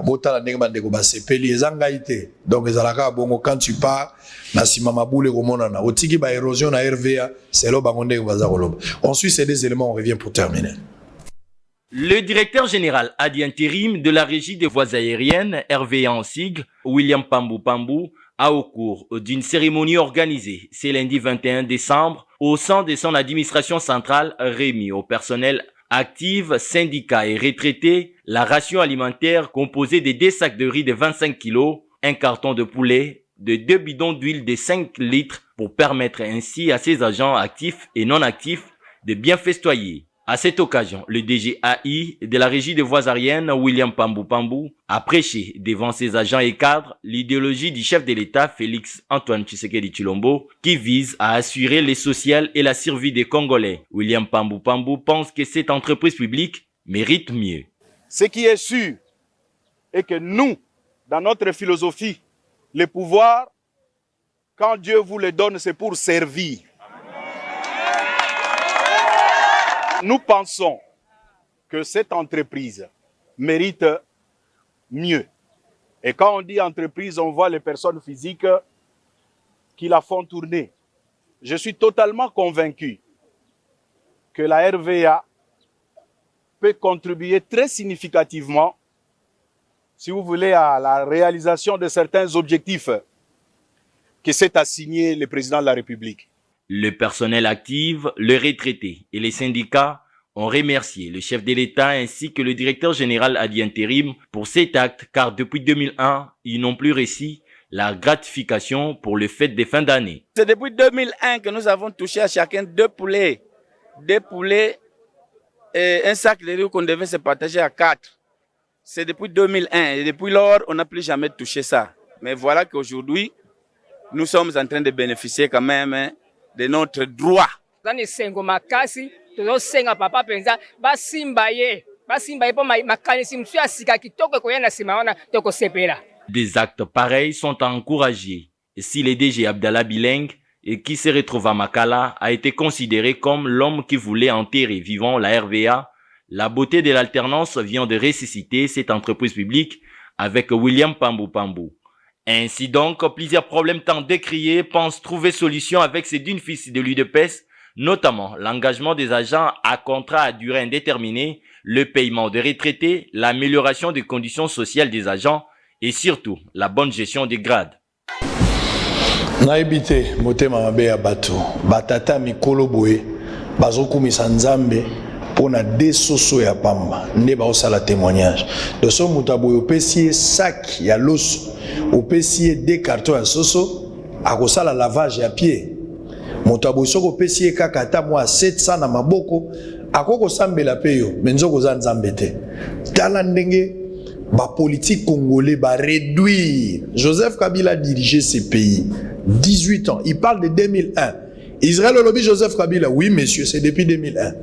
Bota la ndenge bande ko ba sepeli ezangaite. Donc ezalaka bongo quand tu pars na sima mabule ko monana. Otiki ba érosion na RVA, c'est lo bangonde ko baza ko loba. On suit ces deux éléments, on revient pour terminer. Le directeur général ad intérim de la régie des voies aériennes, RVA en sigle, William Pambou Pambou, a au cours d'une cérémonie organisée ce lundi 21 décembre au sein de son administration centrale remis au personnel actif, syndicats et retraités la ration alimentaire composée de 2 sacs de riz de 25 kg, un carton de poulet, de 2 bidons d'huile de 5 litres pour permettre ainsi à ses agents actifs et non actifs de bien festoyer. À cette occasion, le DGAI de la régie des voies aériennes, William Pambou Pambou, a prêché devant ses agents et cadres l'idéologie du chef de l'État, Félix Antoine Tshisekedi Tshilombo, qui vise à assurer les social et la survie des Congolais. William Pambou Pambou pense que cette entreprise publique mérite mieux. Ce qui est sûr est que nous, dans notre philosophie, le pouvoir, quand Dieu vous le donne, c'est pour servir. Nous pensons que cette entreprise mérite mieux. Et quand on dit entreprise, on voit les personnes physiques qui la font tourner. Je suis totalement convaincu que la RVA peut contribuer très significativement, si vous voulez, à la réalisation de certains objectifs que s'est assigné le président de la République. Le personnel actif, les retraités et les syndicats ont remercié le chef de l'État ainsi que le directeur général ad intérim pour cet acte car depuis 2001, ils n'ont plus reçu la gratification pour le fête des fins d'année. C'est depuis 2001 que nous avons touché à chacun 2 poulets. 2 poulets et un sac de riz qu'on devait se partager à 4. C'est depuis 2001 et depuis lors, on n'a plus jamais touché ça. Mais voilà qu'aujourd'hui, nous sommes en train de bénéficier quand même de notre droit. Des actes pareils sont encouragés. Si le DG Abdallah Bileng, qui se retrouve à Makala, a été considéré comme l'homme qui voulait enterrer vivant la RVA, la beauté de l'alternance vient de ressusciter cette entreprise publique avec William Pambou Pambou. Ainsi donc, plusieurs problèmes tant décriés pensent trouver solution avec ces d'une fils de l'UDPS, notamment l'engagement des agents à contrat à durée indéterminée, le paiement des retraités, l'amélioration des conditions sociales des agents et surtout la bonne gestion des grades. nayebi te motema mabe ya bato batata mikolo boye bazokumisa nzambe mpona desoso ya pamba nde baosala témoignage de so moto aboye opesi ye sac ya loso opesi ye 2 carton ya soso akosala lavage ya pied moto aboye soki opesi ye kaka ata mwa 700 na maboko akokosambela mpe yo me nzoko oza nzambe te tala ndenge bapolitique congolais réduire. Joseph Kabila dirigeait ce pays 18 ans. Il parle de 2001. Israël lobby Joseph Kabila, oui monsieur, c'est depuis 2001.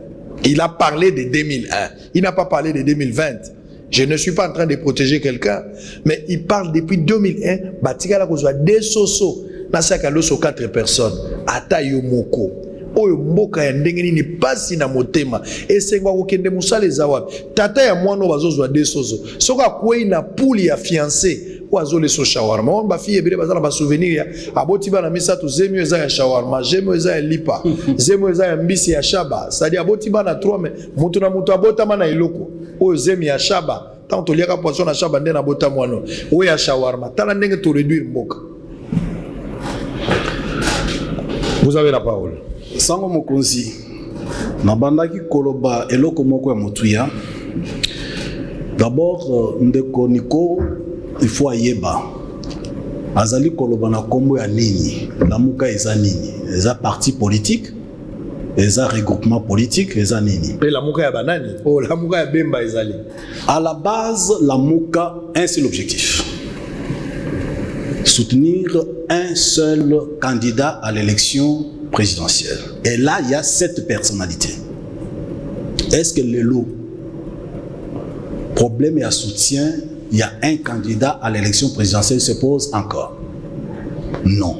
Il a parlé de 2001. Il n'a pas parlé de 2020. Je ne suis pas en train de protéger quelqu'un, mais il parle depuis 2001. Batikala kozwa des soso na sakalo so 4 personnes. Ata yo moko. Oyo mboka ya ndenge nini pasi na motema esengwa kokende musala ezawa tata ya mwana bazozwa desozo soka kwei na pouli ya fiancé wazole so shawarma on ba fille ebele bazala ba souvenir ya aboti bana misatu zemio eza ya shawarma zemio eza ya lipa zemio eza ya mbisi ya shaba sadi aboti bana 3 mais mutu na mutu abota mana eloko oyo zemio ya shaba tant to liaka poisson na shaba ndena bota mwana oyo ya shawarma tala ndenge to réduire mboka. Vous avez la parole. Sango Mokonzi, nabandaki koloba eloko moko ya motuya. D'abord, ndeko Niko, il faut ayeba. Azali koloba na kombo ya nini, lamuka eza nini, eza parti politique, eza regroupement politique, eza nini. Et lamuka ya banani, oh lamuka ya bemba ezali. À la base, lamuka, un seul objectif. Soutenir un seul candidat à l'élection présidentielle. Et là, il y a 7 personnalités. Est-ce que le lot, problème et à soutien, il y a un candidat à l'élection présidentielle se pose encore? Non.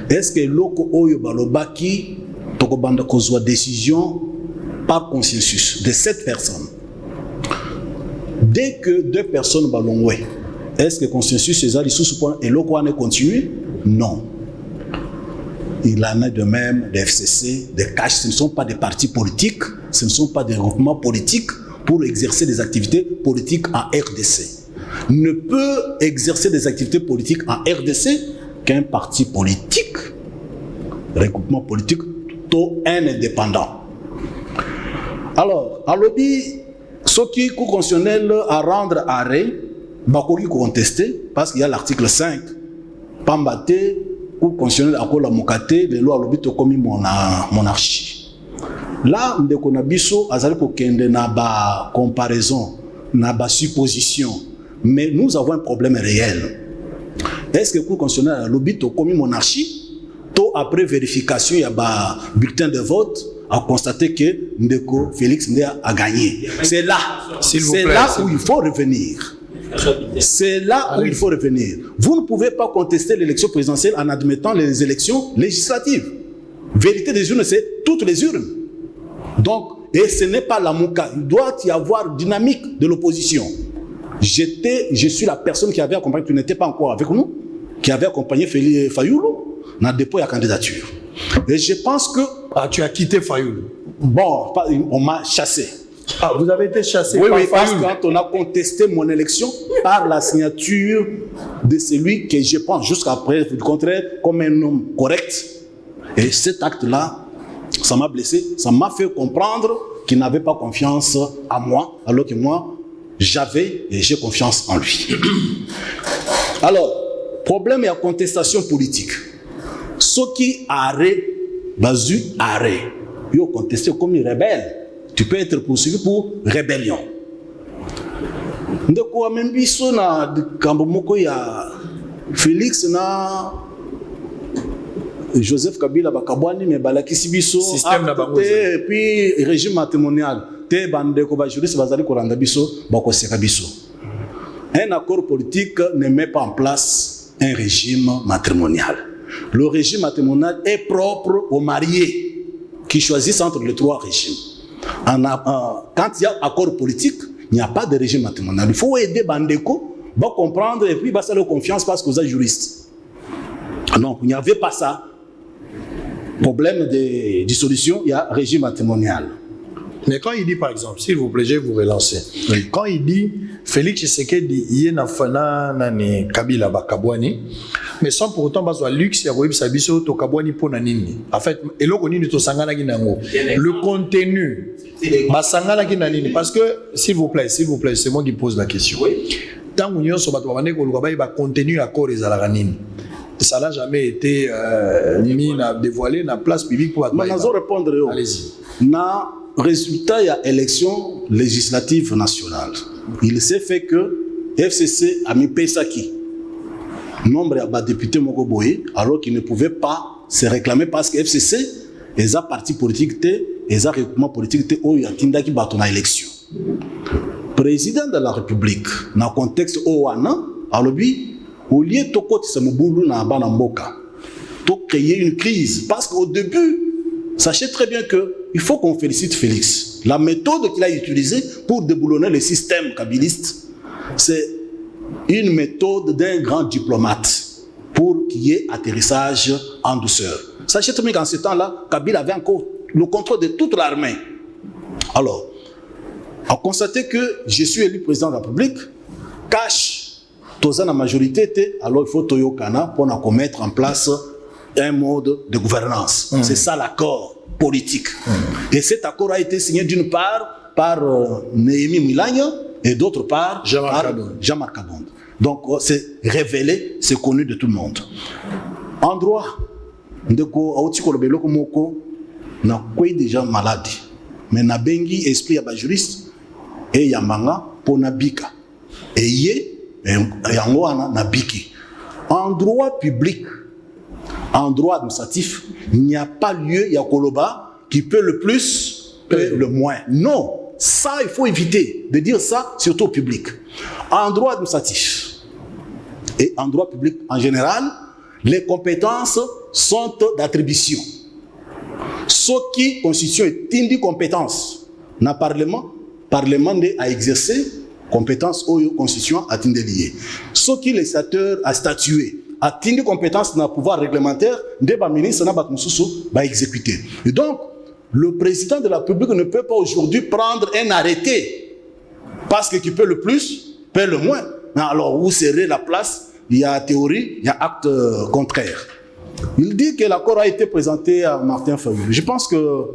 Est-ce que l'oko oyo balobaki tokobanda kozwa décision par consensus de 7 personnes? Dès que 2 personnes balongwe, est-ce que le consensus est allé sous ce point et l'autre est continue? Non. Il en est de même des FCC, des CACH. Ce ne sont pas des partis politiques, ce ne sont pas des groupements politiques pour exercer des activités politiques en RDC. Ne peut exercer des activités politiques en RDC qu'un parti politique, regroupement politique, tout un indépendant. Alors, à lobby, ce qui est constitutionnel à rendre arrêt, Bakoki contesté parce qu'il y a l'article 5. Pambate, ou constitutionnel à la mokate, les lois lobito comme monarchie. Là, ndeko na biso azali ko kende na ba comparaison, na ba supposition, mais nous avons un problème réel. Est-ce que le constitutionnel a lobito comme monarchie, to après vérification il y a ba bulletin de vote a constaté que Ndeko Félix Ndea a gagné. C'est là, où il faut revenir. C'est là où il faut revenir. Vous ne pouvez pas contester l'élection présidentielle en admettant les élections législatives. Vérité des urnes, c'est toutes les urnes. Donc, et ce n'est pas la mouka. Il doit y avoir dynamique de l'opposition. Je suis la personne qui avait accompagné, tu n'étais pas encore avec nous, qui avait accompagné Félix Fayoulou dans le dépôt de la candidature. Et je pense que... Ah, tu as quitté Fayoulou? Bon, on m'a chassé. Ah, vous avez été chassé par Fayoulou? Parce que quand on a contesté mon élection par la signature de celui que je pense jusqu'à preuve du contraire comme un homme correct. Et cet acte-là, ça m'a blessé, ça m'a fait comprendre qu'il n'avait pas confiance en moi, alors que moi, j'avais et j'ai confiance en lui. Alors, problème et contestation politique. Ce qui arrête, basu arrêt. Ils ont contesté comme une rebelle. Tu peux être poursuivi pour rébellion. Ndeko wa membiso na kambo moko ya Félix na Joseph Kabila bakabwani me balakisi biso système na bango et puis régime matrimonial te bandeko ba juriste bazali kolanda biso bakoseka biso. Un accord politique ne met pas en place un régime matrimonial. Le régime matrimonial est propre aux mariés qui choisissent entre les 3 régimes. Quand il y a accord politique, il n'y a pas de régime matrimonial. Il faut aider Bandeko, va comprendre et puis va faire confiance parce que vous êtes juriste. Donc, il n'y avait pas ça. problème de dissolution, il y a régime matrimonial. Mais quand il dit, par exemple, s'il vous plaît, je vais vous relancer. Oui. Quand il dit, Félix Tshisekedi, il y a un Kabila Bakabwani, mais sans pour autant, il y a luxe, il y a un Sabiso, to Kabwani pour Nanini. En fait, le contenu, parce que, s'il vous plaît, c'est moi qui pose la question. Tant que nous avons un contenu à corps des Alaranines. Ça n'a jamais été mis dévoilé dans la place publique pour répondre. Allez-y. Na résultat, il y a élection législative nationale. Il s'est fait que FCC a mis Pesaki. Nombre de députés Mogoboye, alors qu'ils ne pouvaient pas se réclamer parce que FCC, ils ont parti politique, ils ont regroupement politique, où il y a Tindaki Baton à élection. Président de la République, dans le contexte Owana, alors lui, au lieu de côté ce Moboulou na Banamboka, de créer une crise. Parce qu'au début, sachez très bien qu'il faut qu'on félicite Félix. La méthode qu'il a utilisée pour déboulonner le système kabiliste, c'est une méthode d'un grand diplomate pour qu'il y ait atterrissage en douceur. Sachez très bien qu'en ce temps-là, Kabila avait encore le contrôle de toute l'armée. Alors, à constater que je suis élu président de la République, cache dans la majorité, alors il faut Toyokana pour mettre en place un mode de gouvernance. C'est ça l'accord politique. Et cet accord a été signé d'une part par Néhémie Milagna et d'autre part Jean-Marc Kabonde. Donc c'est révélé, c'est connu de tout le monde. En droit, ndeko auti kolobelo komoko na kwei déjà malade. Mais na bengi esprit ya ba juriste et yamanga pona bika. Et yé en droit public, en droit administratif, il n'y a pas lieu, il y a Koloba qui peut le plus, peut le moins. Non, ça il faut éviter de dire ça, surtout au public. En droit administratif et en droit public en général, les compétences sont d'attribution. Ce qui constitue une compétence dans le Parlement a exercé compétence ou constitution à Tindelier. Ce qui les sénateurs a statué, a une compétence dans le pouvoir réglementaire, des ministres va exécuter. Et donc, le président de la République ne peut pas aujourd'hui prendre un arrêté parce que qui peut le plus, peut le moins. Alors, où serait la place? Il y a théorie, il y a acte contraire. Il dit que l'accord a été présenté à Martin Fayulu. Je pense que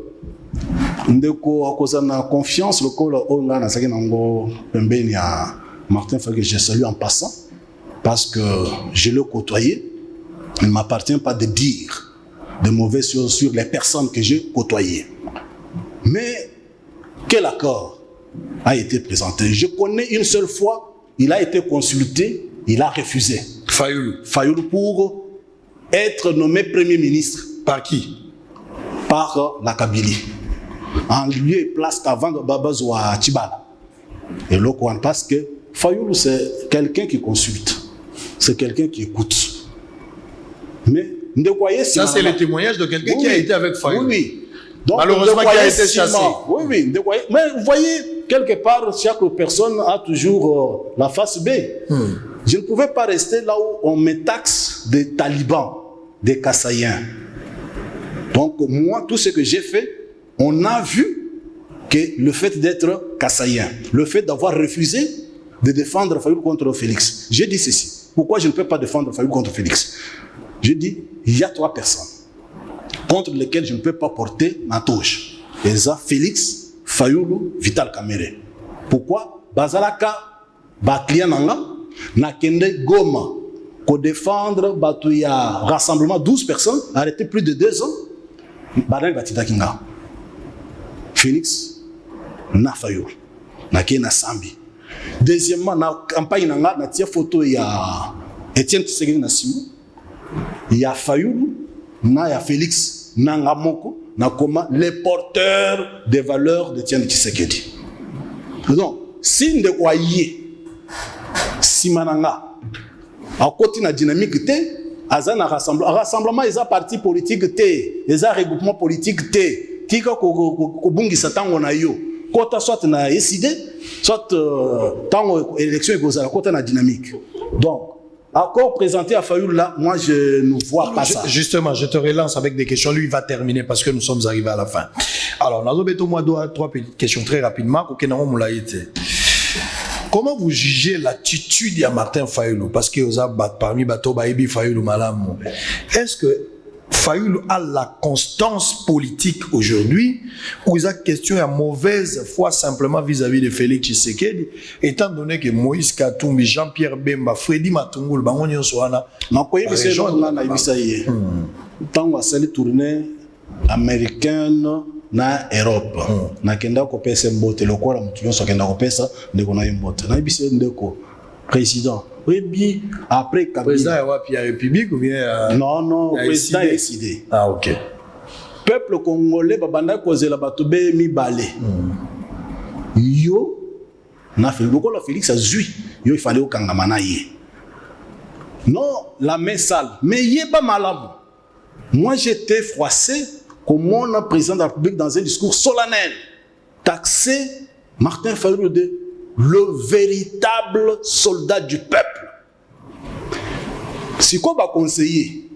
ndeko akozana confiance le col onga na saki nango pembeni ya Martin Fayulu, je salue en passant parce que je l'ai côtoyé. Il ne m'appartient pas de dire de mauvaises choses sur les personnes que j'ai côtoyées. Mais quel accord a été présenté? Je connais une seule fois, il a été consulté, il a refusé. Fayulu pour être nommé Premier ministre. Par qui? Par la Kabylie. En lieu et place qu'avant Babazou à Tibala. Et là, parce que Fayulu, c'est quelqu'un qui consulte. C'est quelqu'un qui écoute. Mais, ça, c'est le témoignage de quelqu'un qui a été avec Fayulu. Oui. Donc, malheureusement, qui a été chassé. Oui. Mais vous voyez, quelque part, chaque personne a toujours la face B. Je ne pouvais pas rester là où on me taxe des talibans, des Kassaïens. Donc, moi, tout ce que j'ai fait, on a vu que le fait d'être Kassaïen, le fait d'avoir refusé de défendre Fayulu contre Félix. J'ai dit ceci. Pourquoi je ne peux pas défendre Fayulu contre Félix? J'ai dit, il y a 3 personnes contre lesquelles je ne peux pas porter ma touche. Et ça, Félix, Fayulu, Vital Kamerhe. Pourquoi? Bazalaka, Baklia Nanga, Nakende Goma, qu'on défendre, Batouya, rassemblement 12 personnes, arrêté plus de 2 ans, Baran Batida Kinga. Félix, na Fayulu, na Kena Sambi. Deuxièmement, na campagne nanga, na tia photo ya Etienne Tshisekedi na Simon. Il y a Fayulu, na ya Félix, nanga moko, na koma les porteurs des valeurs d'Etienne Tshisekedi. Donc, si nous voyons si mananga à côté de la dynamique T, azana rassemblement ils ont parti politique T, ils ont regroupement politique T, qui ko bungi satango na yo, kota soit na décidé, soit tango élection et cause à côté de la dynamique. Donc accord présenté à Fayoulou là, moi je ne vois pas ça. Justement, je te relance avec des questions. Lui, il va terminer parce que nous sommes arrivés à la fin. Alors, moi, trois petites questions très rapidement. Comment vous jugez l'attitude de Martin Fayoulou? Parce que vous avez parmi Bato Baïbi Fayoulou Malam. Est-ce que Fayoulou a la constance politique aujourd'hui ou il y a question de mauvaise foi simplement vis-à-vis de Félix Tshisekedi, étant donné que Moïse Katumbi, Jean-Pierre Bemba, Freddy Matungulu, Bangonyo Soana, tant que c'est tournée américaine na Europe, na kenda ko pesa mbote lokola mutu nyonso kenda ko pesa ndeko na mbote na ibise ndeko président. Oui, bien après Kabila. Président est wapi la République ou bien non, président est décidé. Ah OK. Peuple congolais babanda kozela bato be mi balé. Yo na fait lokola Félix azui, yo il fallait okangama na ye. Non, la main sale, mais yeba malamu. Moi j'étais froissé comme mon président de la République dans un discours solennel taxé Martin Fayoulou de le véritable soldat du peuple. Si quoi va conseiller,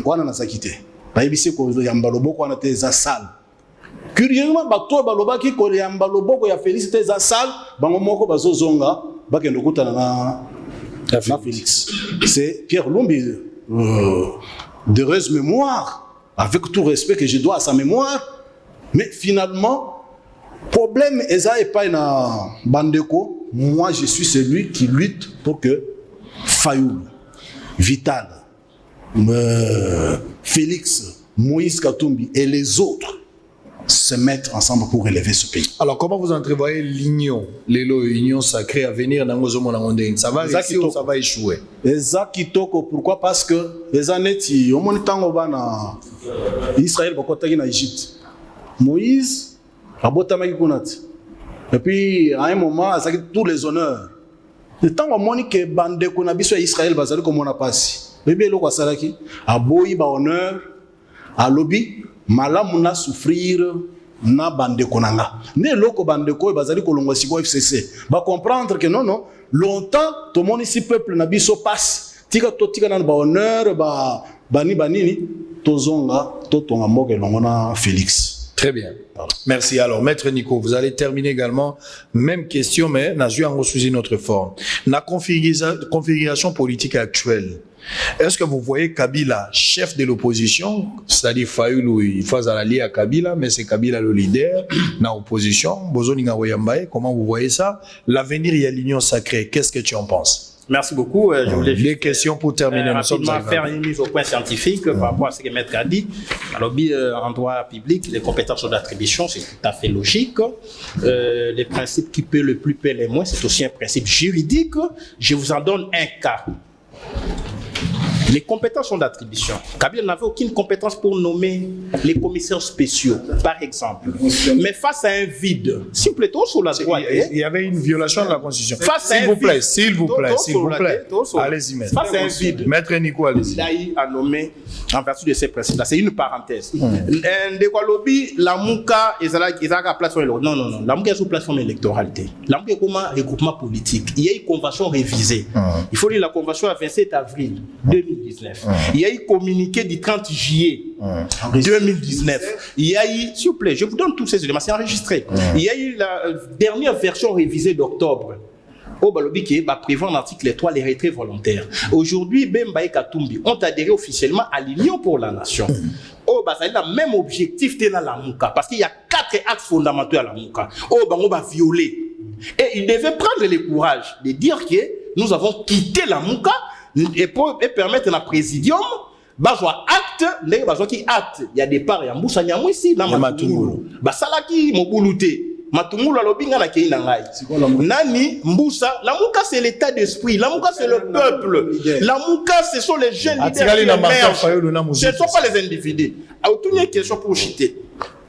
on a quitté. Bah il sait qu'on yamba loboko on a été sale. Curieusement, bah toi baloba qui ko yamba loboko ya Félix était sale, bah moko bazozonga, bah kendo kutana na Félix. C'est Pierre Lumbi d'heureuse mémoire, avec tout respect que je dois à sa mémoire, mais finalement problème eza epai na bandeko, moi je suis celui qui lutte pour que Fayoulou, Vital, Félix, Moïse Katumbi et les autres se mettent ensemble pour relever ce pays. Alors comment vous entrevoyez l'union sacrée à venir dans vos hommes? Ça va réussir ou ça va échouer? Eza kitoko, pourquoi? Parce que les années au moment tango bana Israël bakotaki na Égypte. Moïse et puis à un moment, ça a tous les honneurs. Le temps où on que bande qu'on a biso Israël bazali comme on a passé. Bébé lo kwasalaki a boyi ba honneur a lobby malamuna souffrir na bande konanga. Ne loko bande ko bazali kolongwa siko FCC. Ba comprendre que non longtemps tout le monde ici peuple na biso passe. Tika na ba honneur ba banini tozonga totonga moke longona Félix. Très bien. Merci. Alors, Maître Nico, vous allez terminer également. Même question, mais n'a joué sous une autre forme. La configuration politique actuelle, est-ce que vous voyez Kabila, chef de l'opposition, c'est-à-dire Fayoulou, il faut allier à Kabila, mais c'est Kabila le leader, dans l'opposition, Bozoninga Wayambaye, comment vous voyez ça? L'avenir, il y a l'union sacrée. Qu'est-ce que tu en penses? Merci beaucoup. Je voulais des questions pour terminer. Rapidement faire une mise au point scientifique par rapport à ce que Maître a dit. Alors, en droit public, les compétences d'attribution, c'est tout à fait logique. Les principes qui paient le plus paient les moins, c'est aussi un principe juridique. Je vous en donne un cas. Les compétences sont d'attribution. Kabila n'avait aucune compétence pour nommer les commissaires spéciaux, par exemple. Mais face à un vide, s'il vous plaît, sur la droite. Il y avait une violation de la Constitution. S'il vous plaît. Allez-y, maître. Face à un vide. Maître Nico, allez-y. Il a eu à nommer en vertu de ces principes-là. C'est une parenthèse. De quoi lobby, la Mouka, ils ont la plateforme électorale. Non. La Mouka est sous plateforme électorale. La Mouka est comme un regroupement politique. Il y a une convention révisée. Il faut lire la convention à 27 avril 2019. Il y a eu communiqué du 30 juillet 2019. Il y a eu, s'il vous plaît, je vous donne tous ces éléments, c'est enregistré. Il y a eu la dernière version révisée d'octobre. Au Balobi qui prévoit en article 3 les retraits volontaires. Aujourd'hui, Bemba et Katumbi ont adhéré officiellement à l'Union pour la Nation. Ça a le même objectif dans la Mouka, parce qu'il y a 4 axes fondamentaux à la Mouka. On va violer. Et il devait prendre le courage de dire que nous avons quitté la Mouka et permettre à présidium acte, il y a des parts, il y a Mboussa Nyamou ici, dans Matungulu. Salaki, Mobulute. Matungulu alobinga na kei nangai. Nani Mboussa, la Mouka c'est l'état d'esprit, la Mouka c'est le peuple, la Mouka ce sont les jeunes leaders qui émergent. Ce ne sont pas les individus. Une question pour chiter.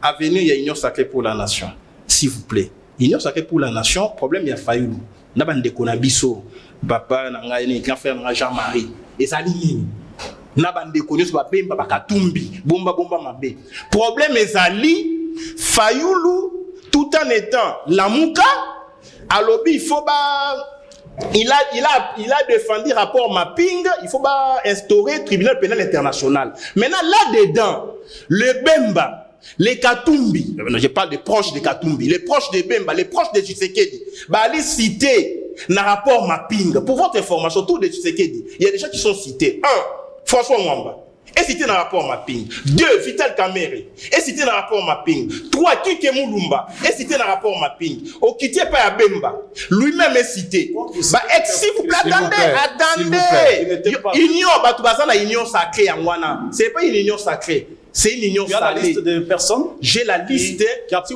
Avenir, il y a union sacrée pour la nation. S'il vous plaît. Union sacrée pour la nation, problème il y a Fayoulou. Nabande Konabiso, papa nangai, frère Jean-Marie. Et ça ligne. Nabande Konabiso, Bemba Katumbi, bomba mabe. Problème ezali Fayoulou. Tout en étant la Mouka, à lobby, il faut Il a défendu rapport mapping, il faut pas instaurer tribunal pénal international. Maintenant, là-dedans, le Bemba, les Katumbi, je parle des proches de Katumbi, les proches de Bemba, les proches de Tshisekedi, allez citer dans rapport mapping. Pour votre information, tout de Tshisekedi, il y a des gens qui sont cités. 1. François Mwamba. Et cité dans le rapport mapping. 2. Vital Kamere. Et cité dans le rapport mapping. 3. Kike Moulumba. Et cité dans le rapport mapping. Okitié Paya Bemba. Lui-même est cité. S'il vous plaît, attendez. Union, la union sacrée en Wana. C'est pas une union sacrée. C'est une union sacrée. La liste de personnes. J'ai la liste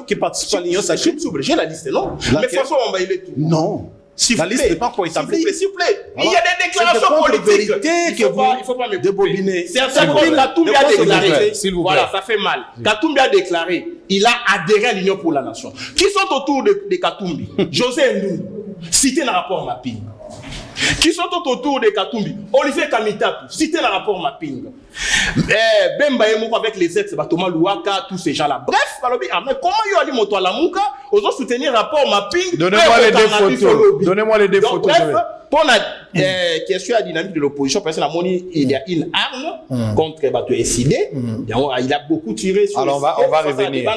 qui participent à l'union sacrée. J'ai la liste, non? Mais François Mwamba, il est tout. Non. La liste n'est pas encore établie. S'il vous plaît. Il y a des déclarations politiques. Il ne faut pas me débobiner. C'est un certain Katumbi a déclaré. Voilà, ça fait mal. Katumbi a déclaré. Il a adhéré à l'Union pour la Nation. Qui sont autour de Katumbi? José Ndou, cité dans le rapport mapping. Qui sont autour de Katumbi? Olivier Kamitatou, cité dans le rapport mapping. Bemba Emoko avec les ex, Thomas Louaka, tous ces gens-là. Bref, mais comment il y a moto à la Mouka, osons soutenir le rapport mapping? Donnez-moi les deux photos. Donnez-moi les deux photos. Bref, pour la question à la dynamique de l'opposition, parce que la monnaie, il y a une arme contre Bato SID. Il a beaucoup tiré sur alors on va revenir.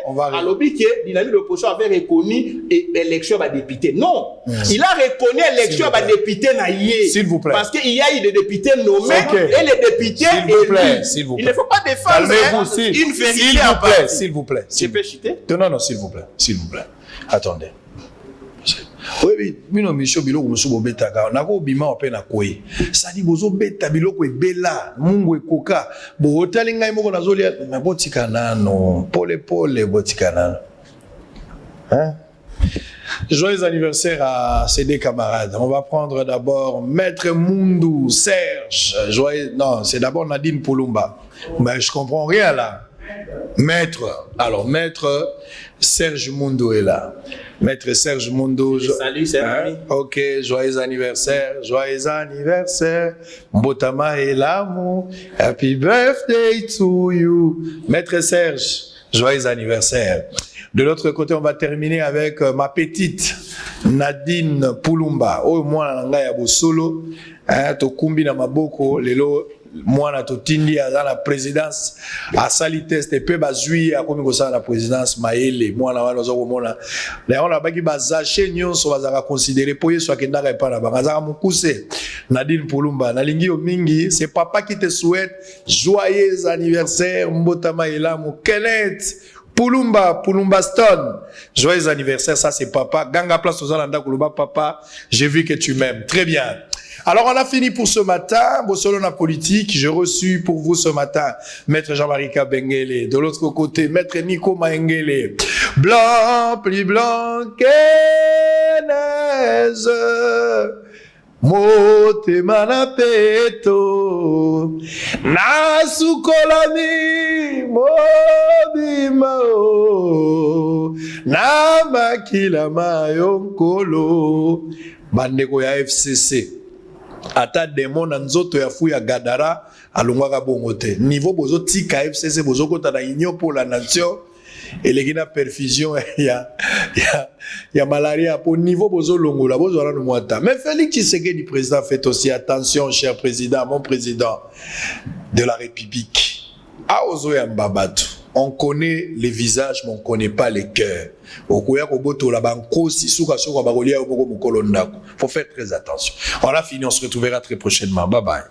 On va revenir. Lobby que la dynamique de l'opposition avait reconnu l'élection à député. Non, il a reconnu l'élection à député naïe. S'il vous plaît. Parce qu'il y a eu des députés nommés et les députés élus. S'il vous plaît. Il ne faut pas défendre une vérité à part. S'il vous plaît. Je peux chuter? Non, s'il vous plaît. S'il vous plaît. Attendez. Oui, mino misho biloko musubo betaka nako bima opena kwe sadi bozo beta biloko ebela mungu ekoka bo otali ngai moko nazolia botika nano pole botika nano hein. Joyeux anniversaire à ces deux camarades. On va prendre d'abord Maître Mundu Serge. Joyeux... Non, c'est d'abord Nadine Poulumba. Mais je comprends rien là. Maître Serge Mundu est là. Maître Serge Mundu. Salut, c'est ami. Ok, joyeux anniversaire. Mbotama et l'amour. Happy birthday to you. Maître Serge, joyeux anniversaire. De l'autre côté, on va terminer avec ma petite Nadine Poulumba. Oh, moi, nanga ya bosolo. To kumbi na maboko lelo. Moi, na totindi à la présidence à sali test et peu bazui à comme ça la présidence maele moi na wana zo komona là on a baki bazache nyonso bazaka considérer poye soit kenda ka pana bazaka mukuse Nadine Poulumba nalingi yo mingi c'est papa qui te souhaite joyeux anniversaire mbotama elamu Kenneth Poulumba Stone, joyeux anniversaire, ça c'est papa. Ganga place aux Alanda Kuluba, papa, j'ai vu que tu m'aimes. Très bien. Alors on a fini pour ce matin, Bossolona politique. J'ai reçu pour vous ce matin Maître Jean-Marie Kabengele. De l'autre côté, Maître Nico Maengele. Blanc, plus blanc, Kenez. Motema na peto nasukolami mobima o na makila mayonkolo bandeko ya FCC ata demo na nzoto ya fu ya Gadara alongwaka bongo te niveau bozo tika FCC bozo kota na union pour la nation et les gina perfusion ya malaria pour niveau bozo longola bozo la no mwata mais Félix Tshisekedi président fait aussi attention cher président mon président de la République a ozo ya mbabatu on connaît les visages mais on connaît pas les cœurs okoya ko boto la banko si suka suka bakolia oboko mukolo ndako faut faire très attention. On a fini, on se retrouvera très prochainement. Bye bye.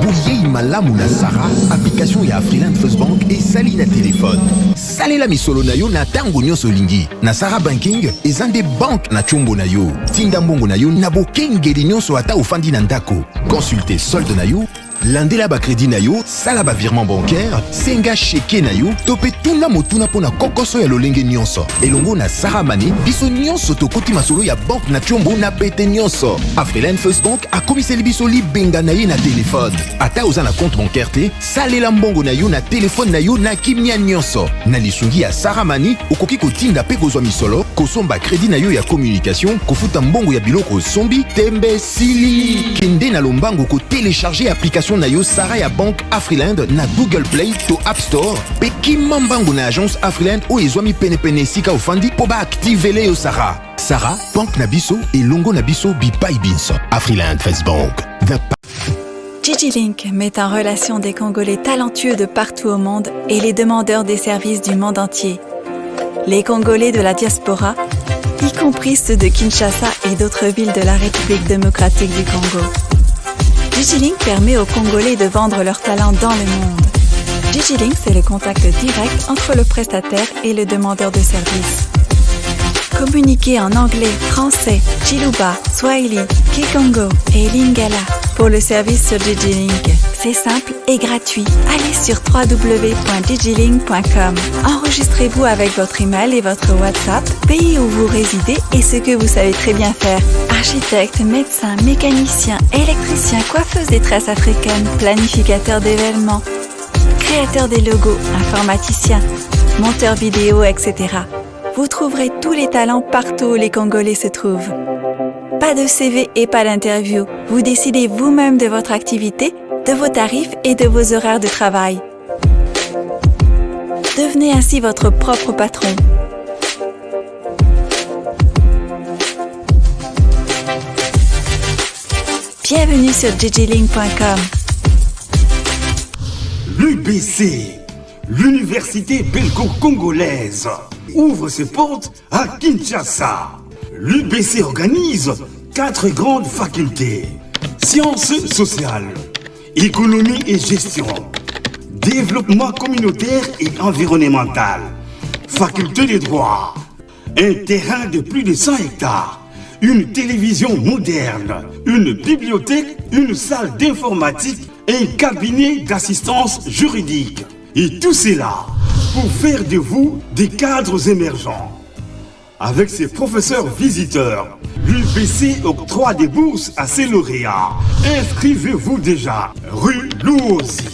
Bouye malamu na Sara, application ya Freeland First Bank et sali na téléphone. Salela misolo na yo na tango nyonso lingi. Na Sara Banking, ezande bank na chumbo na yo. Tinda mbongo na yo na bokengeli nyonso ata ofandi na ndako. Consultez solde na yo, landela ba crédit na yo, sala ba virement bancaire, senga cheke na yo, topé tuna motuna pona kokoso ya lolenge nyonso. Elongo na Sara Money, biso nyonso tokoti masolo ya bank na chombo na pete nyonso. Freeland First Bank a komiseli biso libenga na ye na téléphone. Ata oza na compte bancaire te, salela mbongo na yo na téléphone na yo na kimia nyonso. Na lisungi ya Sara Money, okoki kotinda pe kozwa misolo, kosomba crédit na yo ya communication, kofuta mbongo ya biloko sombi, tembe sili. Kende na lombango ko télécharger application application na yo Sara ya Banque Afriland na Google Play to App Store pe kimambangu na agence Afriland o ezwami penepene esika ofandi po baaktivele yo Sara. Sara, banque na biso elongo na biso bipai binso. Afriland First Bank. DigiLink met en relation des Congolais talentueux de partout au monde et les demandeurs des services du monde entier. Les Congolais de la diaspora, y compris ceux de Kinshasa et d'autres villes de la République démocratique du Congo. DigiLink permet aux Congolais de vendre leurs talents dans le monde. DigiLink, c'est le contact direct entre le prestataire et le demandeur de service. Communiquez en anglais, français, Chiluba, Swahili, Kikongo et Lingala pour le service sur DigiLink. C'est simple et gratuit. Allez sur www.digilink.com. Enregistrez-vous avec votre email et votre WhatsApp, pays où vous résidez et ce que vous savez très bien faire. Architecte, médecin, mécanicien, électricien, coiffeuse des tresses africaines, planificateur d'événements, créateur des logos, informaticien, monteur vidéo, etc. Vous trouverez tous les talents partout où les Congolais se trouvent. Pas de CV et pas d'interview. Vous décidez vous-même de votre activité, de vos tarifs et de vos horaires de travail. Devenez ainsi votre propre patron. Bienvenue sur digilink.com. L'UBC, l'Université belgo-congolaise, ouvre ses portes à Kinshasa. L'UBC organise 4 grandes facultés. Sciences sociales, économie et gestion, développement communautaire et environnemental, faculté de droit, un terrain de plus de 100 hectares, une télévision moderne, une bibliothèque, une salle d'informatique et un cabinet d'assistance juridique. Et tout cela pour faire de vous des cadres émergents. Avec ses professeurs visiteurs, l'UBC octroie des bourses à ses lauréats. Inscrivez-vous déjà, rue Louosi,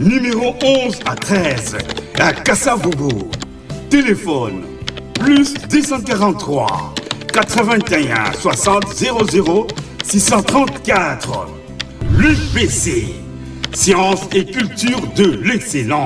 numéro 11 à 13, à Kassavogo. Téléphone, plus 243 81 60 00 634. L'UBC, sciences et culture de l'excellence.